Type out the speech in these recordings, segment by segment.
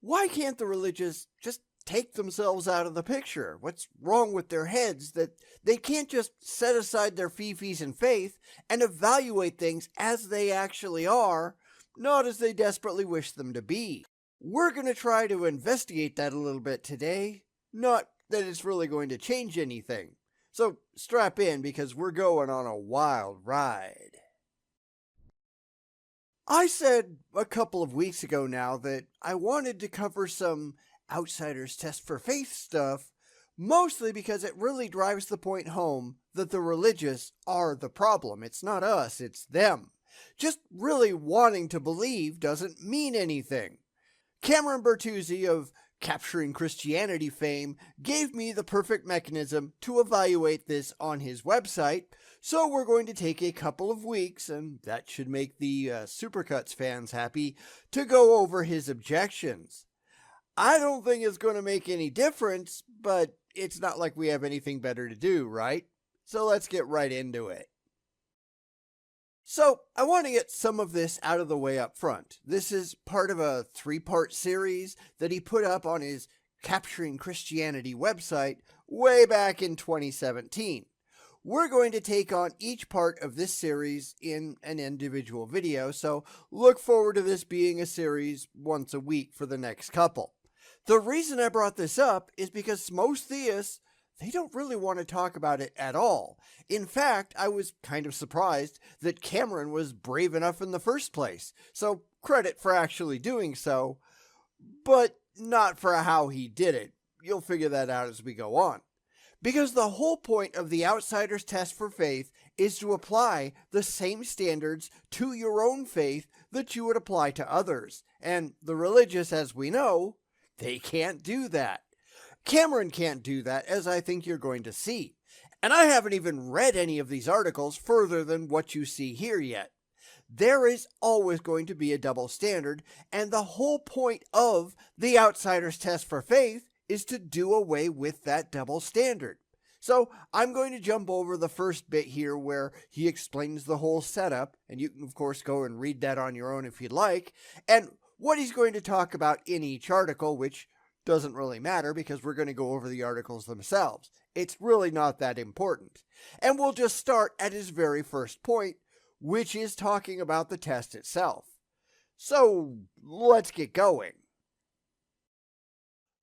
Why can't the religious just take themselves out of the picture? What's wrong with their heads that they can't just set aside their fifis and faith and evaluate things as they actually are, not as they desperately wish them to be? We're going to try to investigate that a little bit today, not that it's really going to change anything. So strap in because we're going on a wild ride. I said a couple of weeks ago now that I wanted to cover some outsiders test for faith stuff, mostly because it really drives the point home that the religious are the problem. It's not us, it's them. Just really wanting to believe doesn't mean anything. Cameron Bertuzzi of Capturing Christianity fame gave me the perfect mechanism to evaluate this on his website, so we're going to take a couple of weeks, and that should make the SUPERCUT's fans happy, to go over his objections. I don't think it's going to make any difference, but it's not like we have anything better to do, right? So let's get right into it. So, I want to get some of this out of the way up front. This is part of a 3-part series that he put up on his Capturing Christianity website way back in 2017. We're going to take on each part of this series in an individual video, so look forward to this being a series once a week for the next couple. The reason I brought this up is because most theists, they don't really want to talk about it at all. In fact, I was kind of surprised that Cameron was brave enough in the first place, so credit for actually doing so, but not for how he did it. You'll figure that out as we go on. Because the whole point of the outsider's test for faith is to apply the same standards to your own faith that you would apply to others. And the religious, as we know, they can't do that. Cameron can't do that, as I think you're going to see. And I haven't even read any of these articles further than what you see here yet. There is always going to be a double standard, and the whole point of the outsider's test for faith is to do away with that double standard. So I'm going to jump over the first bit here where he explains the whole setup, and you can of course go and read that on your own if you'd like, and what he's going to talk about in each article, which doesn't really matter because we're going to go over the articles themselves. It's really not that important. And we'll just start at his very first point, which is talking about the test itself. So let's get going.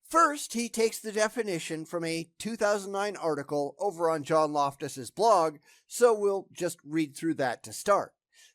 First, he takes the definition from a 2009 article over on John Loftus's blog, so we'll just read through that to start.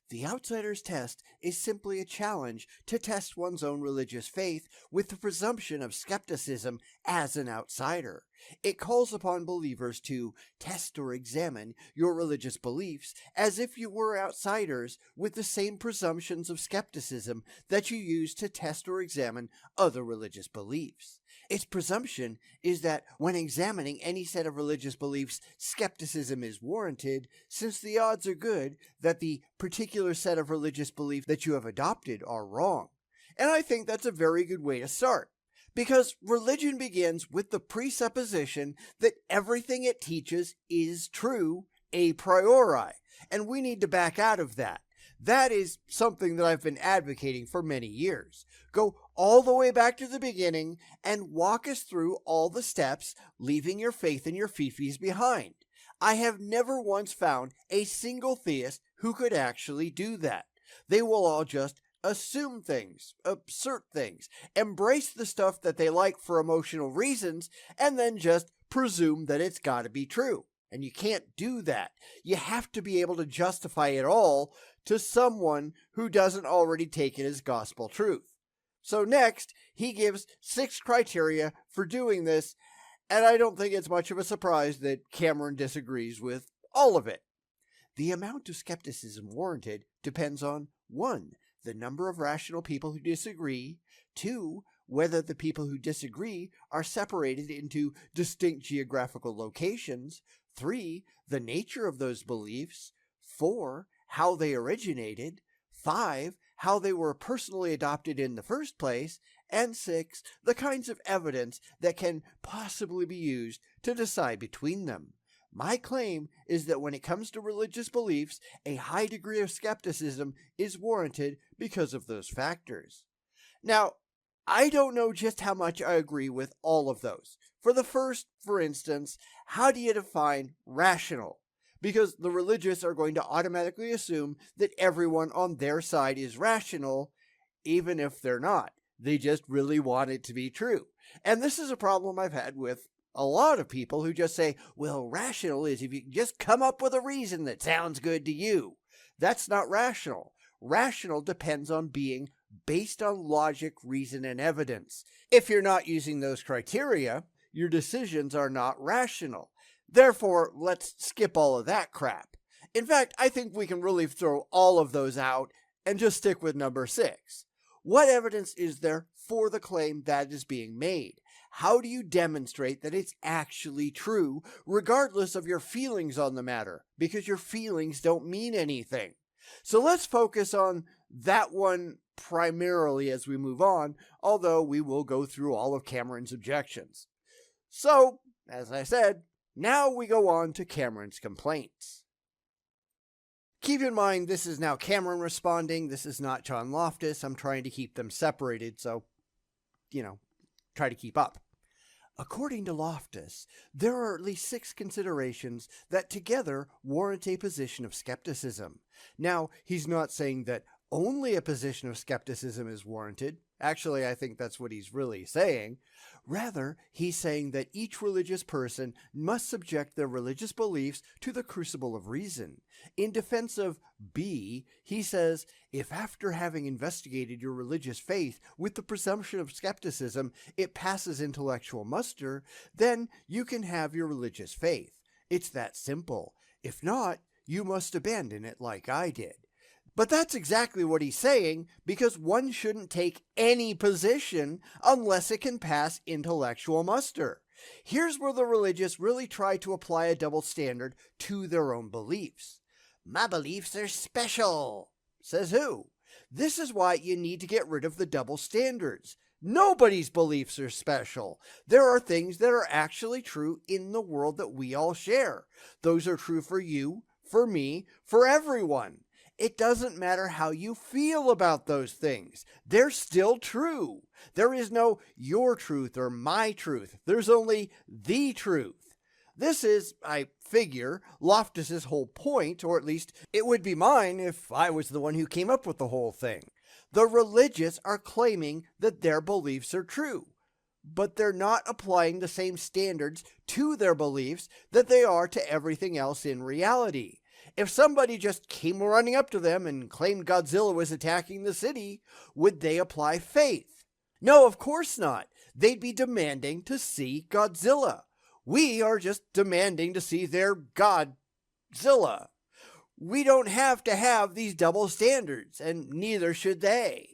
The outsider's test is simply a challenge to test one's own religious faith with the presumption of skepticism as an outsider. It calls upon believers to test or examine your religious beliefs as if you were outsiders with the same presumptions of skepticism that you use to test or examine other religious beliefs. Its presumption is that when examining any set of religious beliefs, skepticism is warranted, since the odds are good that the particular set of religious beliefs that you have adopted are wrong. And I think that's a very good way to start, because religion begins with the presupposition that everything it teaches is true a priori, and we need to back out of that. That is something that I've been advocating for many years. Go all the way back to the beginning and walk us through all the steps, leaving your faith and your fifis behind. I have never once found a single theist who could actually do that. They will all just assume things, assert things, embrace the stuff that they like for emotional reasons, and then just presume that it's got to be true. And you can't do that. You have to be able to justify it all to someone who doesn't already take it as gospel truth. So next, he gives 6 criteria for doing this, and I don't think it's much of a surprise that Cameron disagrees with all of it. The amount of skepticism warranted depends on 1. The number of rational people who disagree, 2. Whether the people who disagree are separated into distinct geographical locations, 3. The nature of those beliefs, 4. How they originated, 5. How they were personally adopted in the first place, and 6. The kinds of evidence that can possibly be used to decide between them. My claim is that when it comes to religious beliefs, a high degree of skepticism is warranted because of those factors. Now, I don't know just how much I agree with all of those. For the first, for instance, how do you define rational? Because the religious are going to automatically assume that everyone on their side is rational, even if they're not. They just really want it to be true. And this is a problem I've had with a lot of people who just say, well, rational is if you can just come up with a reason that sounds good to you. That's not rational. Rational depends on being based on logic, reason, and evidence. If you're not using those criteria, your decisions are not rational. Therefore, let's skip all of that crap. In fact, I think we can really throw all of those out and just stick with number 6. What evidence is there for the claim that is being made? How do you demonstrate that it's actually true, regardless of your feelings on the matter? Because your feelings don't mean anything. So let's focus on that one primarily as we move on, although we will go through all of Cameron's objections. So, as I said, now we go on to Cameron's complaints. Keep in mind, this is now Cameron responding. This is not John Loftus. I'm trying to keep them separated, so, try to keep up. According to Loftus, there are at least 6 considerations that together warrant a position of skepticism. Now, he's not saying that only a position of skepticism is warranted. Actually, I think that's what he's really saying. Rather, he's saying that each religious person must subject their religious beliefs to the crucible of reason. In defense of B, he says, if after having investigated your religious faith with the presumption of skepticism, it passes intellectual muster, then you can have your religious faith. It's that simple. If not, you must abandon it like I did. But that's exactly what he's saying, because one shouldn't take any position unless it can pass intellectual muster. Here's where the religious really try to apply a double standard to their own beliefs. My beliefs are special. Says who? This is why you need to get rid of the double standards. Nobody's beliefs are special. There are things that are actually true in the world that we all share. Those are true for you, for me, for everyone. It doesn't matter how you feel about those things. They're still true. There is no your truth or my truth. There's only the truth. This is, I figure, Loftus's whole point, or at least it would be mine if I was the one who came up with the whole thing. The religious are claiming that their beliefs are true, but they're not applying the same standards to their beliefs that they are to everything else in reality. If somebody just came running up to them and claimed Godzilla was attacking the city, would they apply faith? No, of course not. They'd be demanding to see Godzilla. We are just demanding to see their Godzilla. We don't have to have these double standards, and neither should they.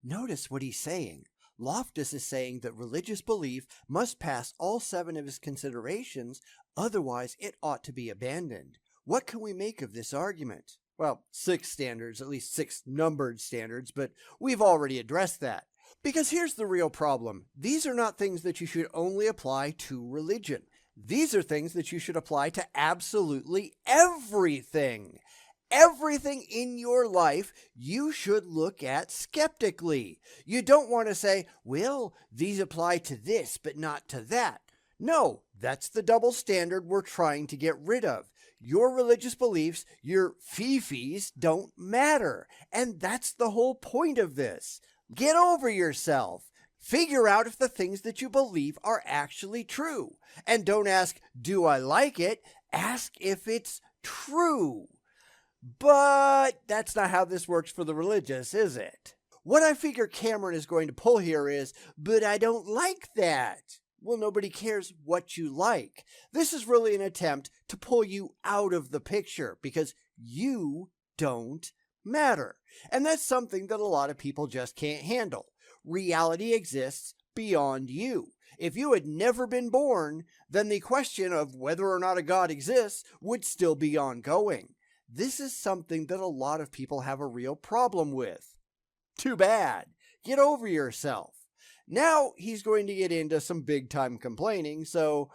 Notice what he's saying. Loftus is saying that religious belief must pass all 7 of his considerations, otherwise it ought to be abandoned. What can we make of this argument? Well, 6 standards, at least 6 numbered standards, but we've already addressed that. Because here's the real problem. These are not things that you should only apply to religion. These are things that you should apply to absolutely everything. Everything in your life you should look at skeptically. You don't want to say, well, these apply to this, but not to that. No, that's the double standard we're trying to get rid of. Your religious beliefs, your fifis, don't matter. And that's the whole point of this. Get over yourself. Figure out if the things that you believe are actually true. And don't ask, do I like it? Ask if it's true. But that's not how this works for the religious, is it? What I figure Cameron is going to pull here is, but I don't like that. Well, nobody cares what you like. This is really an attempt to pull you out of the picture because you don't matter. And that's something that a lot of people just can't handle. Reality exists beyond you. If you had never been born, then the question of whether or not a God exists would still be ongoing. This is something that a lot of people have a real problem with. Too bad. Get over yourself. Now he's going to get into some big time complaining, so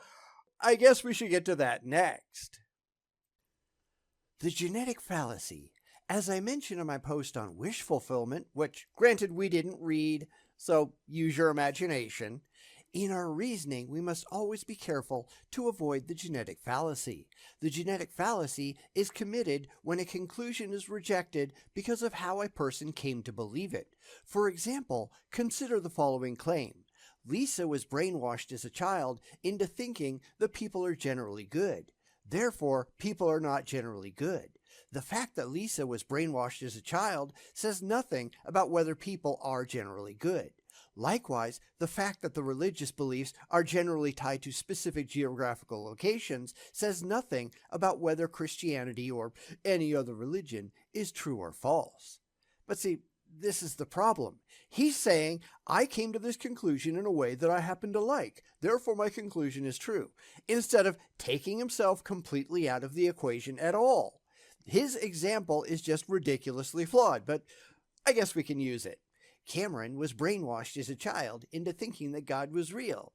I guess we should get to that next. The genetic fallacy. As I mentioned in my post on wish fulfillment, which granted we didn't read, So use your imagination. In our reasoning, we must always be careful to avoid the genetic fallacy. The genetic fallacy is committed when a conclusion is rejected because of how a person came to believe it. For example, consider the following claim. Lisa was brainwashed as a child into thinking that people are generally good. Therefore, people are not generally good. The fact that Lisa was brainwashed as a child says nothing about whether people are generally good. Likewise, the fact that the religious beliefs are generally tied to specific geographical locations says nothing about whether Christianity or any other religion is true or false. But see, this is the problem. He's saying, I came to this conclusion in a way that I happen to like, therefore my conclusion is true, instead of taking himself completely out of the equation at all. His example is just ridiculously flawed, but I guess we can use it. Cameron was brainwashed as a child into thinking that God was real.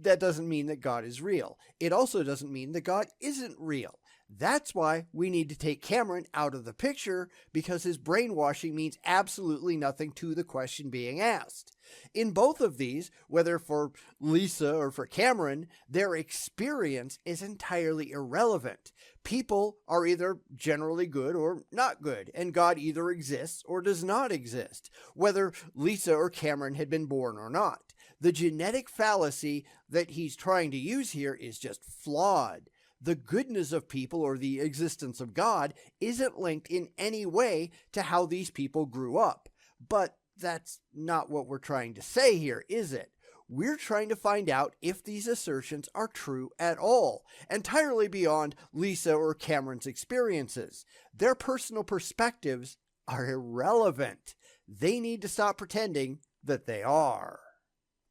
That doesn't mean that God is real. It also doesn't mean that God isn't real. That's why we need to take Cameron out of the picture, because his brainwashing means absolutely nothing to the question being asked. In both of these, whether for Lisa or for Cameron, their experience is entirely irrelevant. People are either generally good or not good, and God either exists or does not exist, whether Lisa or Cameron had been born or not. The genetic fallacy that he's trying to use here is just flawed. The goodness of people or the existence of God isn't linked in any way to how these people grew up. But that's not what we're trying to say here, is it? We're trying to find out if these assertions are true at all, entirely beyond Lisa or Cameron's experiences. Their personal perspectives are irrelevant. They need to stop pretending that they are.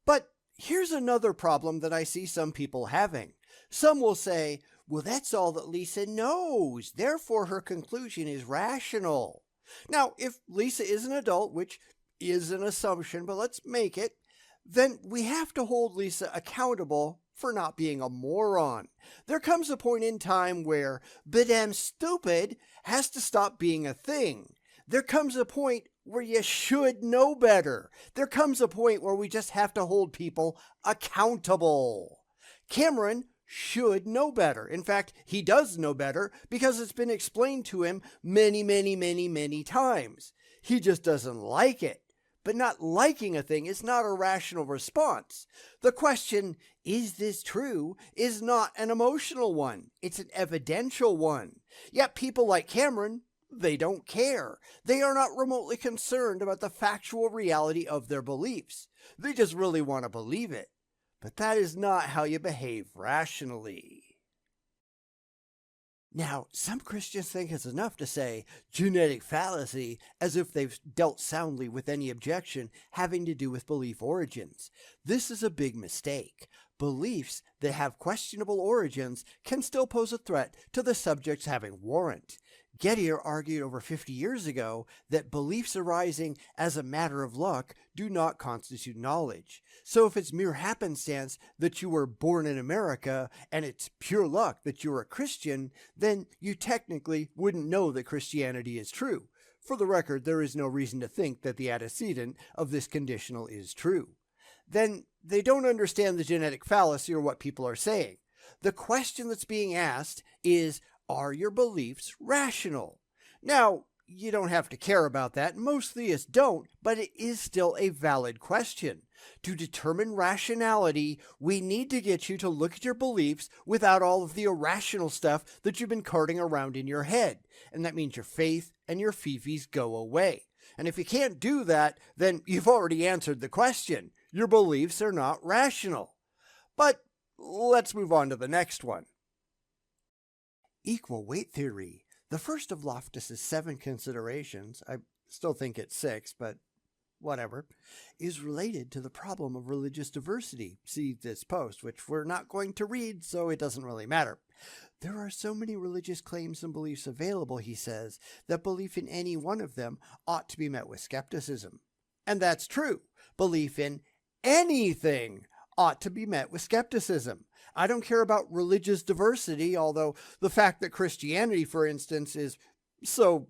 But here's another problem that I see some people having. Some will say, well, that's all that Lisa knows, therefore her conclusion is rational. Now, if Lisa is an adult, which is an assumption, but let's make it, then we have to hold Lisa accountable for not being a moron. There comes a point in time where "damn stupid" has to stop being a thing. There comes a point where you should know better. There comes a point where we just have to hold people accountable. Cameron should know better. In fact, he does know better because it's been explained to him many times. He just doesn't like it. But not liking a thing is not a rational response. The question, is this true, is not an emotional one. It's an evidential one. Yet people like Cameron, they don't care. They are not remotely concerned about the factual reality of their beliefs. They just really want to believe it. But that is not how you behave rationally. Now, some Christians think it's enough to say genetic fallacy as if they've dealt soundly with any objection having to do with belief origins. This is a big mistake. Beliefs that have questionable origins can still pose a threat to the subject's having warrant. Gettier argued over 50 years ago that beliefs arising as a matter of luck do not constitute knowledge. So if it's mere happenstance that you were born in America and it's pure luck that you're a Christian, then you technically wouldn't know that Christianity is true. For the record, there is no reason to think that the antecedent of this conditional is true. Then they don't understand the genetic fallacy or what people are saying. The question that's being asked is, are your beliefs rational? Now, you don't have to care about that. Most theists don't, but it is still a valid question. To determine rationality, we need to get you to look at your beliefs without all of the irrational stuff that you've been carting around in your head. And that means your faith and your fifis go away. And if you can't do that, then you've already answered the question. Your beliefs are not rational. But let's move on to the next one. Equal weight theory. The first of Loftus's 7 considerations, I still think it's 6, but whatever, is related to the problem of religious diversity. See this post, which we're not going to read, so it doesn't really matter. There are so many religious claims and beliefs available, he says, that belief in any one of them ought to be met with skepticism. And that's true. Belief in anything ought to be met with skepticism. I don't care about religious diversity, although the fact that Christianity, for instance, is so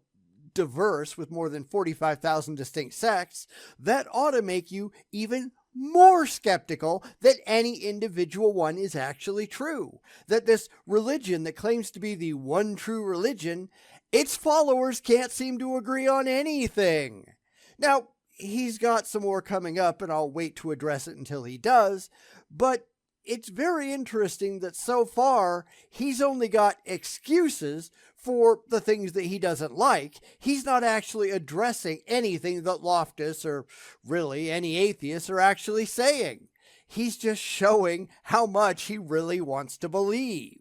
diverse with more than 45,000 distinct sects, that ought to make you even more skeptical that any individual one is actually true. That this religion that claims to be the one true religion, its followers can't seem to agree on anything. Now, he's got some more coming up, and I'll wait to address it until he does, but it's very interesting that so far he's only got excuses for the things that he doesn't like. He's not actually addressing anything that Loftus, or really any atheists, are actually saying. He's just showing how much he really wants to believe.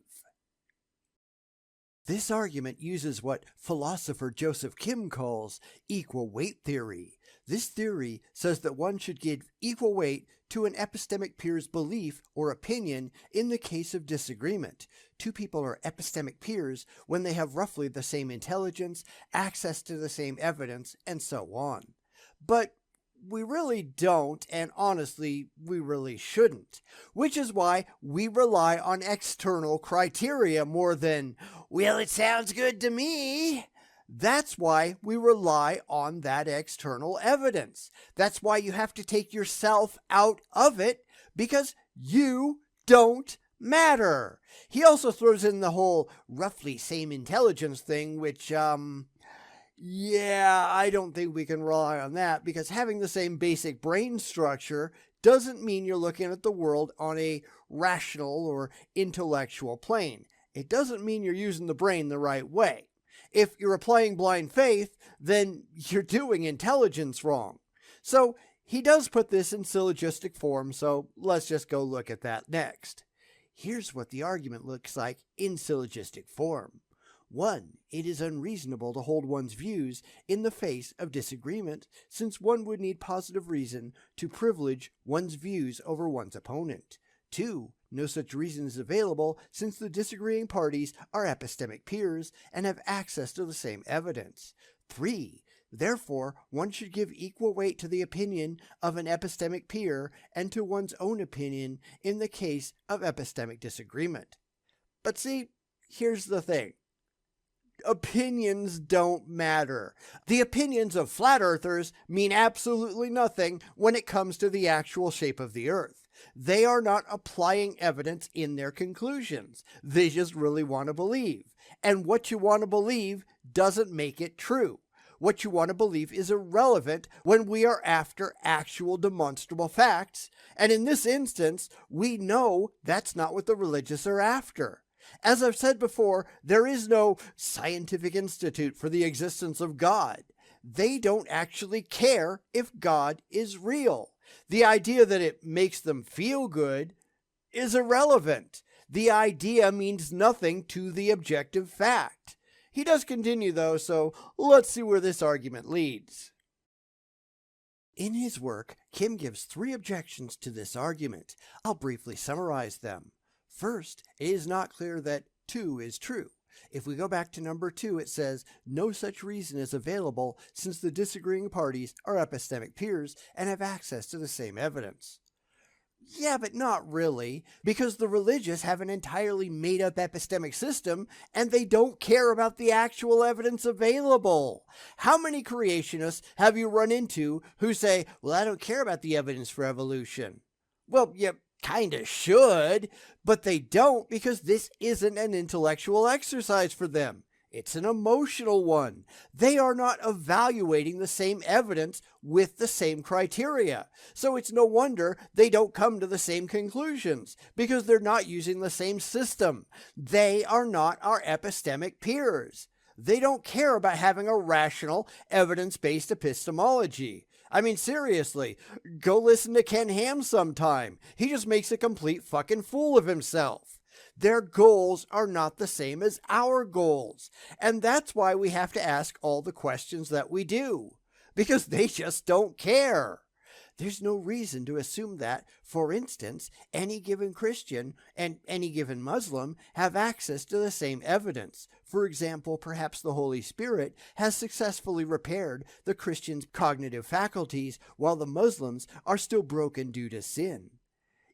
This argument uses what philosopher Joseph Kim calls equal weight theory. This theory says that one should give equal weight to an epistemic peer's belief or opinion in the case of disagreement. Two people are epistemic peers when they have roughly the same intelligence, access to the same evidence, and so on. But we really don't, and honestly, we really shouldn't. Which is why we rely on external criteria more than, well, it sounds good to me. That's why we rely on that external evidence. That's why you have to take yourself out of it, because you don't matter. He also throws in the whole roughly same intelligence thing, which, yeah, I don't think we can rely on that, because having the same basic brain structure doesn't mean you're looking at the world on a rational or intellectual plane. It doesn't mean you're using the brain the right way. If you're applying blind faith, then you're doing intelligence wrong. So he does put this in syllogistic form, so let's just go look at that next. Here's what the argument looks like in syllogistic form. 1. It is unreasonable to hold one's views in the face of disagreement, since one would need positive reason to privilege one's views over one's opponent. 2. No such reason is available, since the disagreeing parties are epistemic peers and have access to the same evidence. 3. Therefore, one should give equal weight to the opinion of an epistemic peer and to one's own opinion in the case of epistemic disagreement. But see, here's the thing. Opinions don't matter. The opinions of flat earthers mean absolutely nothing when it comes to the actual shape of the earth. They are not applying evidence in their conclusions. They just really want to believe. And what you want to believe doesn't make it true. What you want to believe is irrelevant when we are after actual demonstrable facts. And in this instance, we know that's not what the religious are after. As I've said before, there is no scientific institute for the existence of God. They don't actually care if God is real. The idea that it makes them feel good is irrelevant. The idea means nothing to the objective fact. He does continue though, so let's see where this argument leads. In his work, Kim gives 3 objections to this argument. I'll briefly summarize them. First, it is not clear that 2 is true. If we go back to number 2, it says, no such reason is available since the disagreeing parties are epistemic peers and have access to the same evidence. Yeah, but not really, because the religious have an entirely made-up epistemic system and they don't care about the actual evidence available. How many creationists have you run into who say, well, I don't care about the evidence for evolution? Well, you kind of should, but they don't, because this isn't an intellectual exercise for them. It's an emotional one. They are not evaluating the same evidence with the same criteria. So it's no wonder they don't come to the same conclusions, because they're not using the same system. They are not our epistemic peers. They don't care about having a rational, evidence-based epistemology. I mean, seriously, go listen to Ken Ham sometime. He just makes a complete fucking fool of himself. Their goals are not the same as our goals. And that's why we have to ask all the questions that we do. Because they just don't care. There's no reason to assume that, for instance, any given Christian and any given Muslim have access to the same evidence. For example, perhaps the Holy Spirit has successfully repaired the Christian's cognitive faculties while the Muslims are still broken due to sin.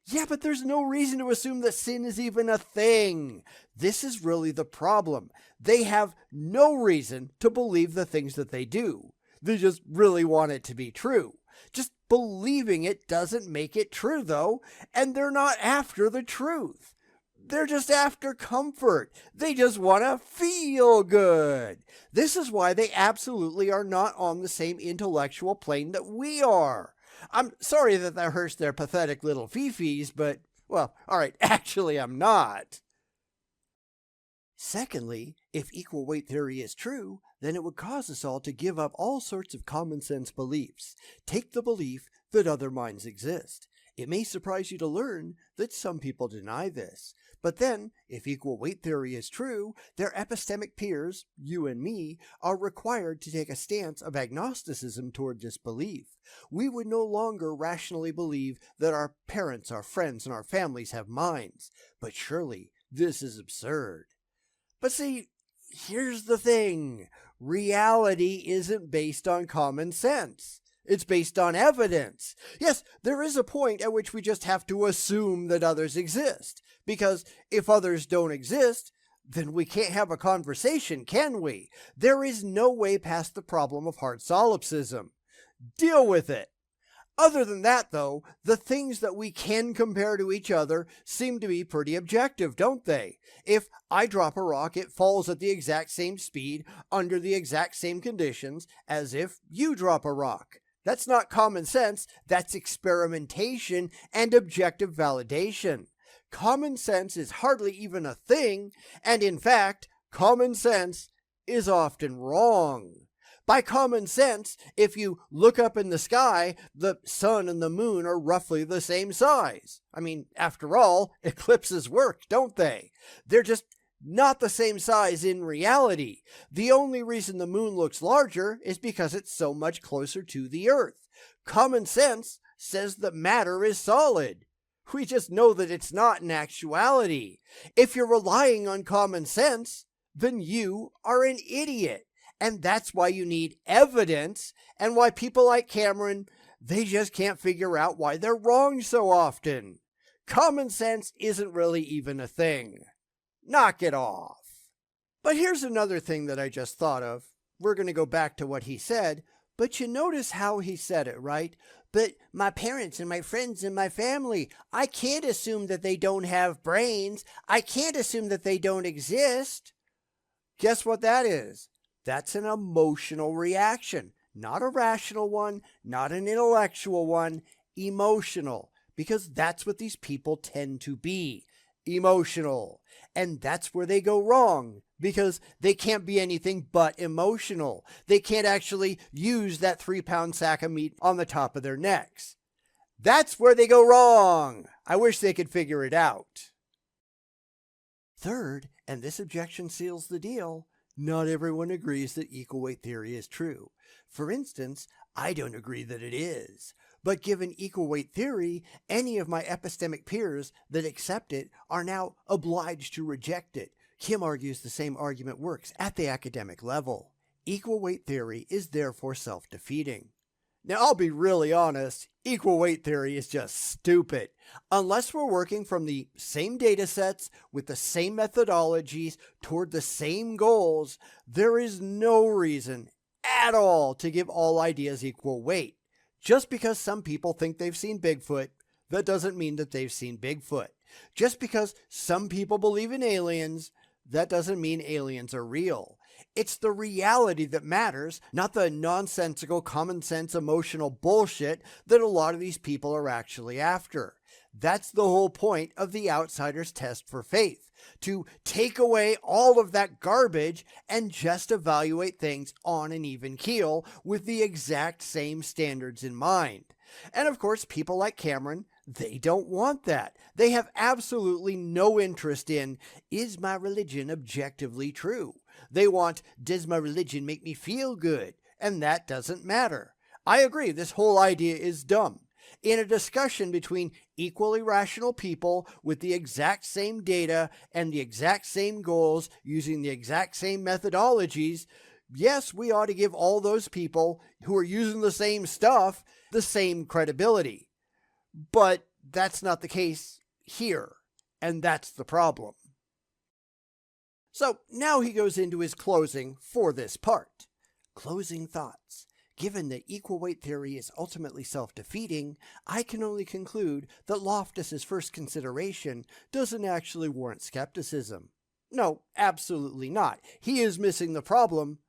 Yeah, but there's no reason to assume that sin is even a thing. This is really the problem. They have no reason to believe the things that they do. They just really want it to be true. Just believing it doesn't make it true, though, and they're not after the truth. They're just after comfort. They just want to feel good. This is why they absolutely are not on the same intellectual plane that we are. I'm sorry that hurts their pathetic little fifis, but, well, all right, actually I'm not. Secondly, if equal weight theory is true, then it would cause us all to give up all sorts of common sense beliefs. Take the belief that other minds exist. It may surprise you to learn that some people deny this. But then, if equal weight theory is true, their epistemic peers, you and me, are required to take a stance of agnosticism toward this belief. We would no longer rationally believe that our parents, our friends, and our families have minds. But surely, this is absurd. But see, here's the thing. Reality isn't based on common sense. It's based on evidence. Yes, there is a point at which we just have to assume that others exist. Because if others don't exist, then we can't have a conversation, can we? There is no way past the problem of hard solipsism. Deal with it. Other than that, though, the things that we can compare to each other seem to be pretty objective, don't they? If I drop a rock, it falls at the exact same speed, under the exact same conditions, as if you drop a rock. That's not common sense, that's experimentation and objective validation. Common sense is hardly even a thing, and in fact, common sense is often wrong. By common sense, if you look up in the sky, the sun and the moon are roughly the same size. I mean, after all, eclipses work, don't they? They're just not the same size in reality. The only reason the moon looks larger is because it's so much closer to the Earth. Common sense says that matter is solid. We just know that it's not in actuality. If you're relying on common sense, then you are an idiot. And that's why you need evidence, and why people like Cameron, they just can't figure out why they're wrong so often. Common sense isn't really even a thing. Knock it off. But here's another thing that I just thought of. We're going to go back to what he said, but you notice how he said it, right? But my parents and my friends and my family, I can't assume that they don't have brains. I can't assume that they don't exist. Guess what that is? That's an emotional reaction. Not a rational one, not an intellectual one, emotional. Because that's what these people tend to be. Emotional. And that's where they go wrong, because they can't be anything but emotional. They can't actually use that 3-pound sack of meat on the top of their necks. That's where they go wrong. I wish they could figure it out. Third, and this objection seals the deal, not everyone agrees that equal weight theory is true. For instance, I don't agree that it is. But given equal weight theory, any of my epistemic peers that accept it are now obliged to reject it. Kim argues the same argument works at the academic level. Equal weight theory is therefore self-defeating. Now, I'll be really honest, equal weight theory is just stupid. Unless we're working from the same data sets with the same methodologies toward the same goals, there is no reason at all to give all ideas equal weight. Just because some people think they've seen Bigfoot, that doesn't mean that they've seen Bigfoot. Just because some people believe in aliens, that doesn't mean aliens are real. It's the reality that matters, not the nonsensical, common sense, emotional bullshit that a lot of these people are actually after. That's the whole point of the outsider's test for faith, to take away all of that garbage and just evaluate things on an even keel with the exact same standards in mind. And of course, people like Cameron, they don't want that. They have absolutely no interest in, is my religion objectively true? They want, does my religion make me feel good? And that doesn't matter. I agree, this whole idea is dumb. In a discussion between equally rational people with the exact same data and the exact same goals using the exact same methodologies, yes, we ought to give all those people who are using the same stuff the same credibility. But that's not the case here, and that's the problem. So now he goes into his closing for this part. Closing thoughts. Given that equal weight theory is ultimately self-defeating, I can only conclude that Loftus's first consideration doesn't actually warrant skepticism. No, absolutely not. He is missing the problem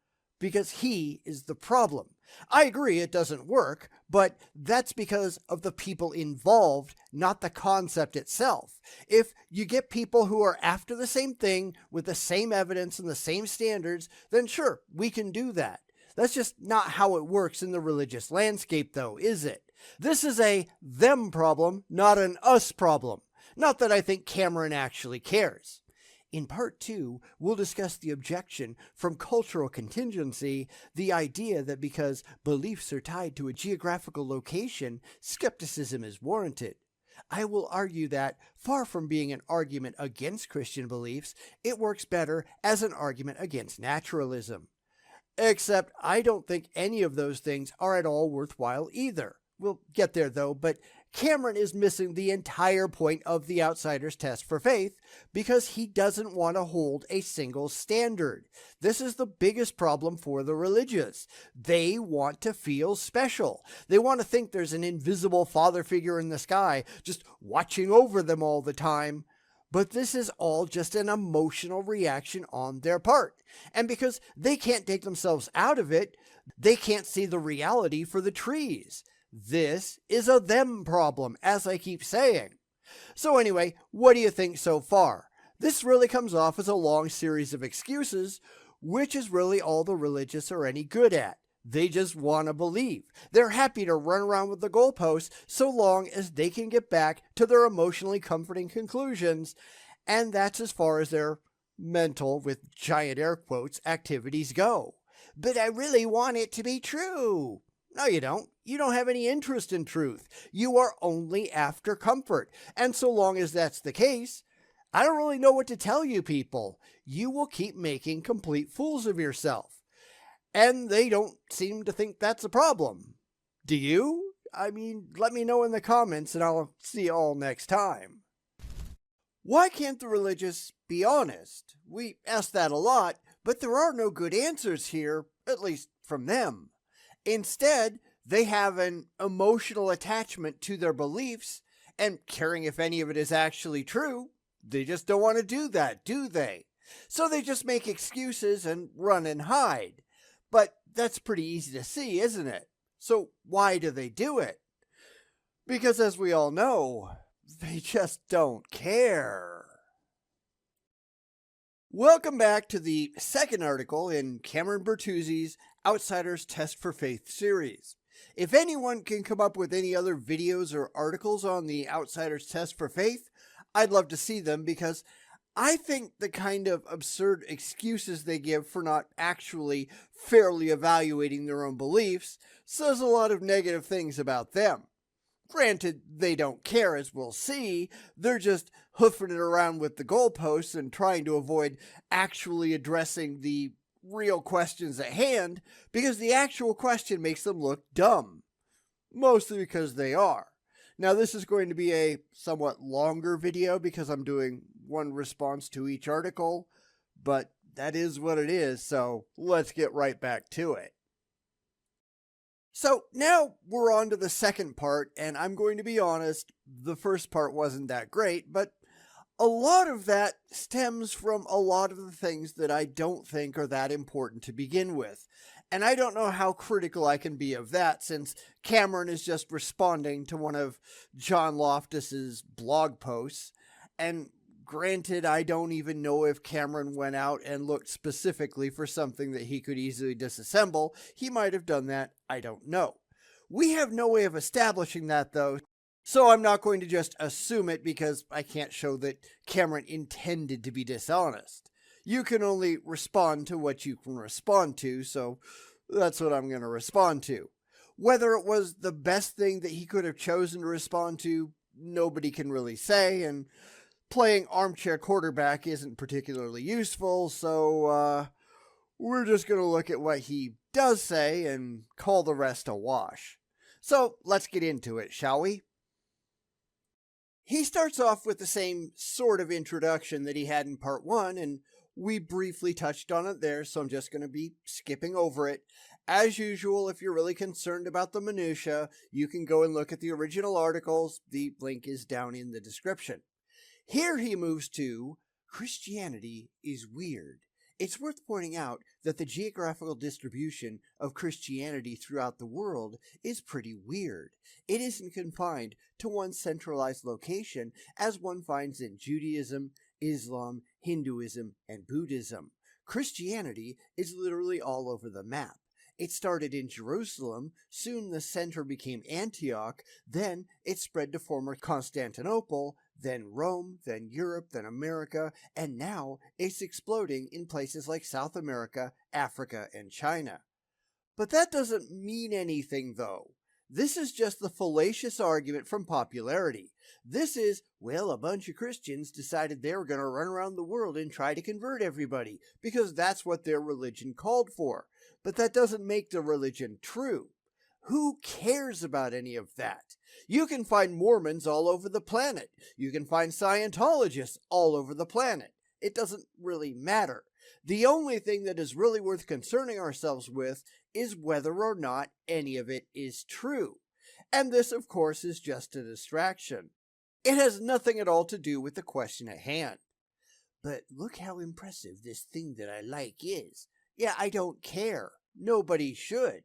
because he is the problem. I agree it doesn't work, but that's because of the people involved, not the concept itself. If you get people who are after the same thing with the same evidence and the same standards, then sure, we can do that. That's just not how it works in the religious landscape, though, is it? This is a them problem, not an us problem. Not that I think Cameron actually cares. In part 2, we'll discuss the objection from cultural contingency, the idea that because beliefs are tied to a geographical location, skepticism is warranted. I will argue that, far from being an argument against Christian beliefs, it works better as an argument against naturalism. Except I don't think any of those things are at all worthwhile either. We'll get there though, but Cameron is missing the entire point of the outsider's test for faith because he doesn't want to hold a single standard. This is the biggest problem for the religious. They want to feel special. They want to think there's an invisible father figure in the sky just watching over them all the time. But this is all just an emotional reaction on their part. And because they can't take themselves out of it, they can't see the reality for the trees. This is a them problem, as I keep saying. So anyway, what do you think so far? This really comes off as a long series of excuses, which is really all the religious are any good at. They just want to believe. They're happy to run around with the goalposts so long as they can get back to their emotionally comforting conclusions, and that's as far as their mental, with giant air quotes, activities go. But I really want it to be true. No, you don't. You don't have any interest in truth. You are only after comfort. And so long as that's the case, I don't really know what to tell you people. You will keep making complete fools of yourself. And they don't seem to think that's a problem. Do you? I mean, let me know in the comments and I'll see you all next time. Why can't the religious be honest? We ask that a lot, but there are no good answers here, at least from them. Instead, they have an emotional attachment to their beliefs, and caring if any of it is actually true, they just don't want to do that, do they? So they just make excuses and run and hide. But that's pretty easy to see, isn't it? So why do they do it? Because as we all know, they just don't care. Welcome back to the second article in Cameron Bertuzzi's Outsiders Test for Faith series. If anyone can come up with any other videos or articles on the Outsiders Test for Faith, I'd love to see them because I think the kind of absurd excuses they give for not actually fairly evaluating their own beliefs says a lot of negative things about them. Granted, they don't care, as we'll see. They're just hoofing it around with the goalposts and trying to avoid actually addressing the real questions at hand because the actual question makes them look dumb. Mostly because they are. Now, this is going to be a somewhat longer video because I'm doing one response to each article, but that is what it is, so let's get right back to it. So now we're on to the second part, and I'm going to be honest, the first part wasn't that great, but a lot of that stems from a lot of the things that I don't think are that important to begin with. And I don't know how critical I can be of that since Cameron is just responding to one of John Loftus's blog posts. And granted, I don't even know if Cameron went out and looked specifically for something that he could easily disassemble. He might have done that. I don't know. We have no way of establishing that, though. So I'm not going to just assume it because I can't show that Cameron intended to be dishonest. You can only respond to what you can respond to, so that's what I'm going to respond to. Whether it was the best thing that he could have chosen to respond to, nobody can really say, and playing armchair quarterback isn't particularly useful, so we're just going to look at what he does say and call the rest a wash. So let's get into it, shall we? He starts off with the same sort of introduction that he had in part 1, and we briefly touched on it there, so I'm just going to be skipping over it. As usual, if you're really concerned about the minutiae, you can go and look at the original articles. The link is down in the description. Here he moves to Christianity is weird. It's worth pointing out that the geographical distribution of Christianity throughout the world is pretty weird. It isn't confined to one centralized location as one finds in Judaism, Islam, Hinduism, and Buddhism. Christianity is literally all over the map. It started in Jerusalem, soon the center became Antioch, then it spread to former Constantinople, then Rome, then Europe, then America, and now it's exploding in places like South America, Africa, and China. But that doesn't mean anything, though. This is just the fallacious argument from popularity. This is, well, a bunch of Christians decided they were going to run around the world and try to convert everybody, because that's what their religion called for. But that doesn't make the religion true. Who cares about any of that? You can find Mormons all over the planet. You can find Scientologists all over the planet. It doesn't really matter. The only thing that is really worth concerning ourselves with is whether or not any of it is true. And this, of course, is just a distraction. It has nothing at all to do with the question at hand. But look how impressive this thing that I like is. Yeah, I don't care. Nobody should.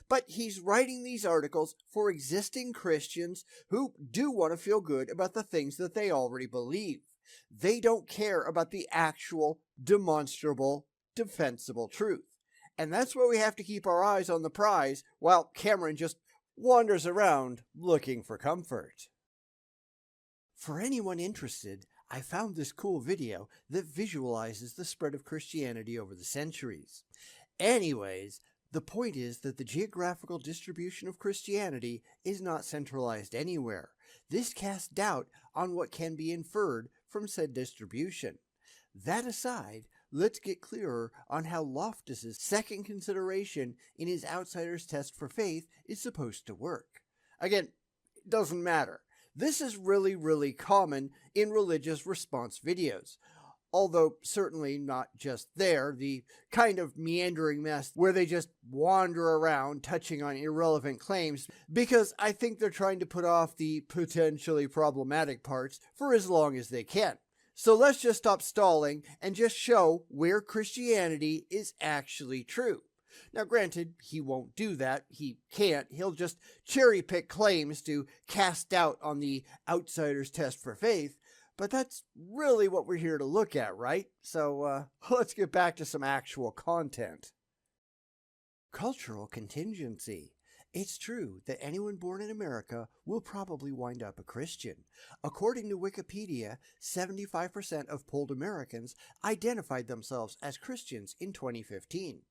But he's writing these articles for existing Christians who do want to feel good about the things that they already believe. They don't care about the actual, demonstrable, defensible truth. And that's why we have to keep our eyes on the prize while Cameron just wanders around looking for comfort. For anyone interested, I found this cool video that visualizes the spread of Christianity over the centuries. Anyways, the point is that the geographical distribution of Christianity is not centralized anywhere. This casts doubt on what can be inferred from said distribution. That aside, let's get clearer on how Loftus's second consideration in his outsider's test for faith is supposed to work. Again, it doesn't matter. This is really common in religious response videos. Although certainly not just there, the kind of meandering mess where they just wander around touching on irrelevant claims, because I think they're trying to put off the potentially problematic parts for as long as they can. So let's just stop stalling and just show where Christianity is actually true. Now granted, he won't do that. He can't. He'll just cherry pick claims to cast doubt on the outsider's test for faith. But that's really what we're here to look at, right? So let's get back to some actual content. Cultural contingency. It's true that anyone born in America will probably wind up a Christian. According to Wikipedia, 75% of polled Americans identified themselves as Christians in 2015.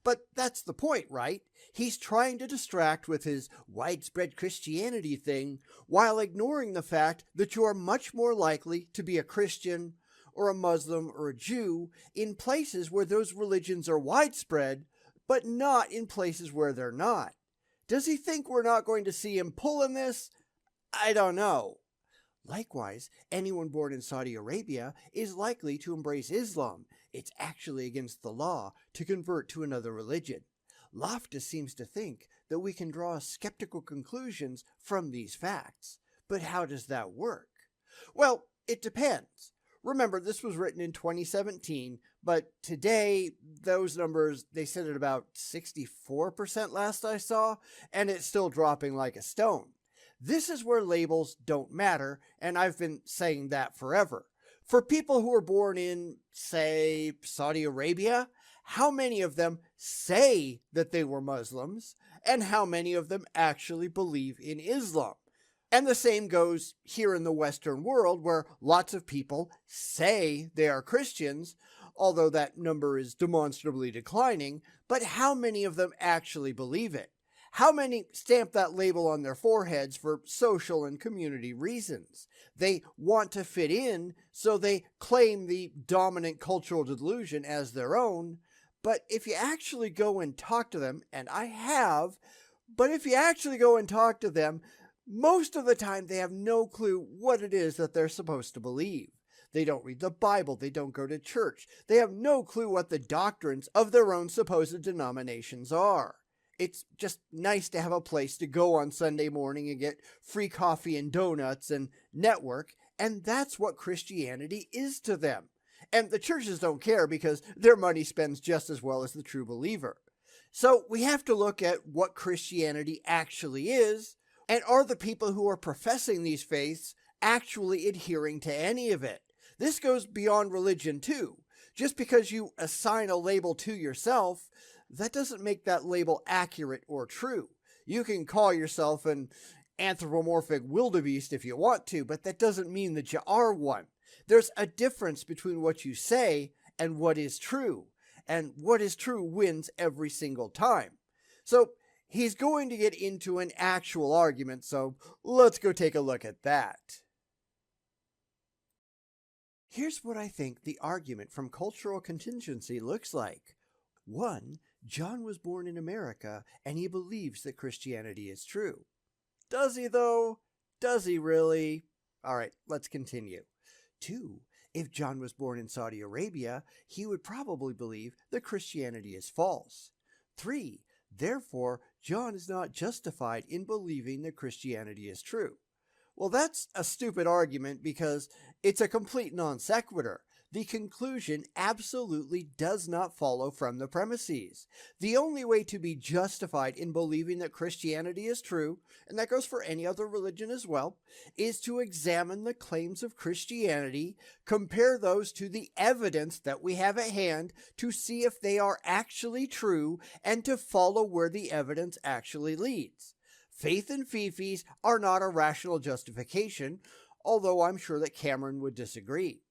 But that's the point, right? He's trying to distract with his widespread Christianity thing while ignoring the fact that you are much more likely to be a Christian or a Muslim or a Jew in places where those religions are widespread, but not in places where they're not. Does he think we're not going to see him pulling this? I don't know. Likewise, anyone born in Saudi Arabia is likely to embrace Islam. It's actually against the law to convert to another religion. Loftus seems to think that we can draw skeptical conclusions from these facts. But how does that work? Well, it depends. Remember, this was written in 2017, but today, those numbers, they sit at about 64% last I saw, and it's still dropping like a stone. This is where labels don't matter, and I've been saying that forever. For people who are born in, say, Saudi Arabia, how many of them say that they were Muslims, and how many of them actually believe in Islam? And the same goes here in the Western world, where lots of people say they are Christians, although that number is demonstrably declining, but how many of them actually believe it? How many stamp that label on their foreheads for social and community reasons? They want to fit in, so they claim the dominant cultural delusion as their own. But if you actually go and talk to them, and I have, but if you actually go and talk to them, Most of the time, they have no clue what it is that they're supposed to believe. They don't read the Bible. They don't go to church. They have no clue what the doctrines of their own supposed denominations are. It's just nice to have a place to go on Sunday morning and get free coffee and donuts and network, and that's what Christianity is to them. And the churches don't care because their money spends just as well as the true believer. So we have to look at what Christianity actually is, and are the people who are professing these faiths actually adhering to any of it? This goes beyond religion too. Just because you assign a label to yourself, that doesn't make that label accurate or true. You can call yourself an anthropomorphic wildebeest if you want to, but that doesn't mean that you are one. There's a difference between what you say and what is true, and what is true wins every single time. So he's going to get into an actual argument, so let's go take a look at that. Here's what I think the argument from cultural contingency looks like. 1. John was born in America, and he believes that Christianity is true. Does he, though? Does he really? All right, let's continue. 2. If John was born in Saudi Arabia, he would probably believe that Christianity is false. 3. Therefore, John is not justified in believing that Christianity is true. Well, that's a stupid argument because it's a complete non sequitur. The conclusion absolutely does not follow from the premises. The only way to be justified in believing that Christianity is true, and that goes for any other religion as well, is to examine the claims of Christianity, compare those to the evidence that we have at hand to see if they are actually true, and to follow where the evidence actually leads. Faith and fifis are not a rational justification, although I'm sure that Cameron would disagree.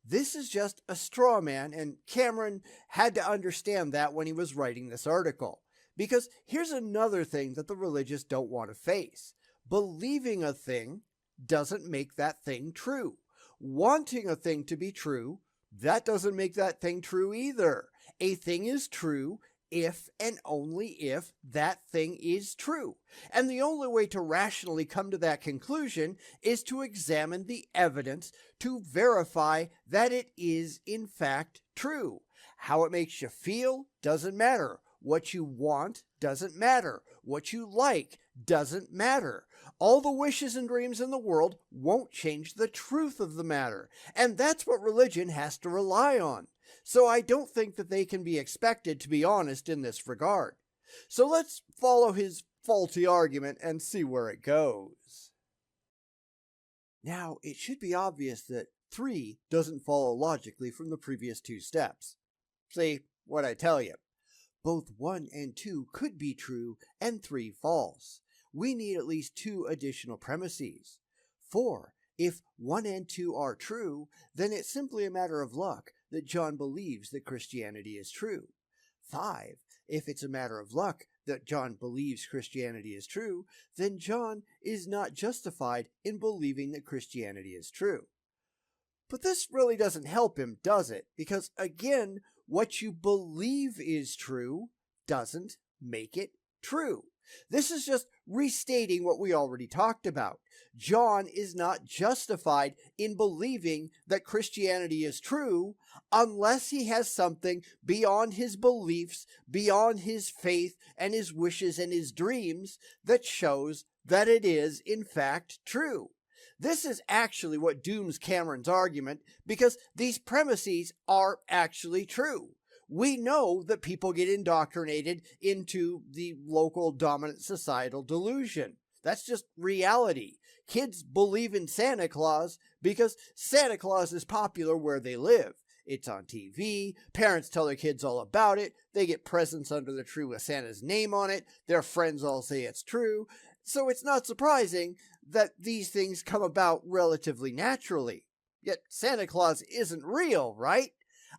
This is just a straw man, and Cameron had to understand that when he was writing this article. Because here's another thing that the religious don't want to face. Believing a thing doesn't make that thing true. Wanting a thing to be true, that doesn't make that thing true either. A thing is true if and only if that thing is true. And the only way to rationally come to that conclusion is to examine the evidence to verify that it is in fact true. How it makes you feel doesn't matter. What you want doesn't matter. What you like doesn't matter. All the wishes and dreams in the world won't change the truth of the matter. And that's what religion has to rely on. So I don't think that they can be expected to be honest in this regard. So let's follow his faulty argument and see where it goes. Now, it should be obvious that 3 doesn't follow logically from the previous 2 steps. See, what I tell you. Both 1 and 2 could be true and 3 false. We need at least 2 additional premises. 4. If 1 and 2 are true, then it's simply a matter of luck that John believes that Christianity is true. 5. If it's a matter of luck that John believes Christianity is true, then John is not justified in believing that Christianity is true. But this really doesn't help him, does it? Because again, what you believe is true doesn't make it true. This is just restating what we already talked about. John is not justified in believing that Christianity is true unless he has something beyond his beliefs, beyond his faith and his wishes and his dreams that shows that it is in fact true. This is actually what dooms Cameron's argument because these premises are actually true. We know that people get indoctrinated into the local dominant societal delusion. That's just reality. Kids believe in Santa Claus because Santa Claus is popular where they live. It's on TV. Parents tell their kids all about it. They get presents under the tree with Santa's name on it. Their friends all say it's true. So it's not surprising that these things come about relatively naturally. Yet Santa Claus isn't real, right?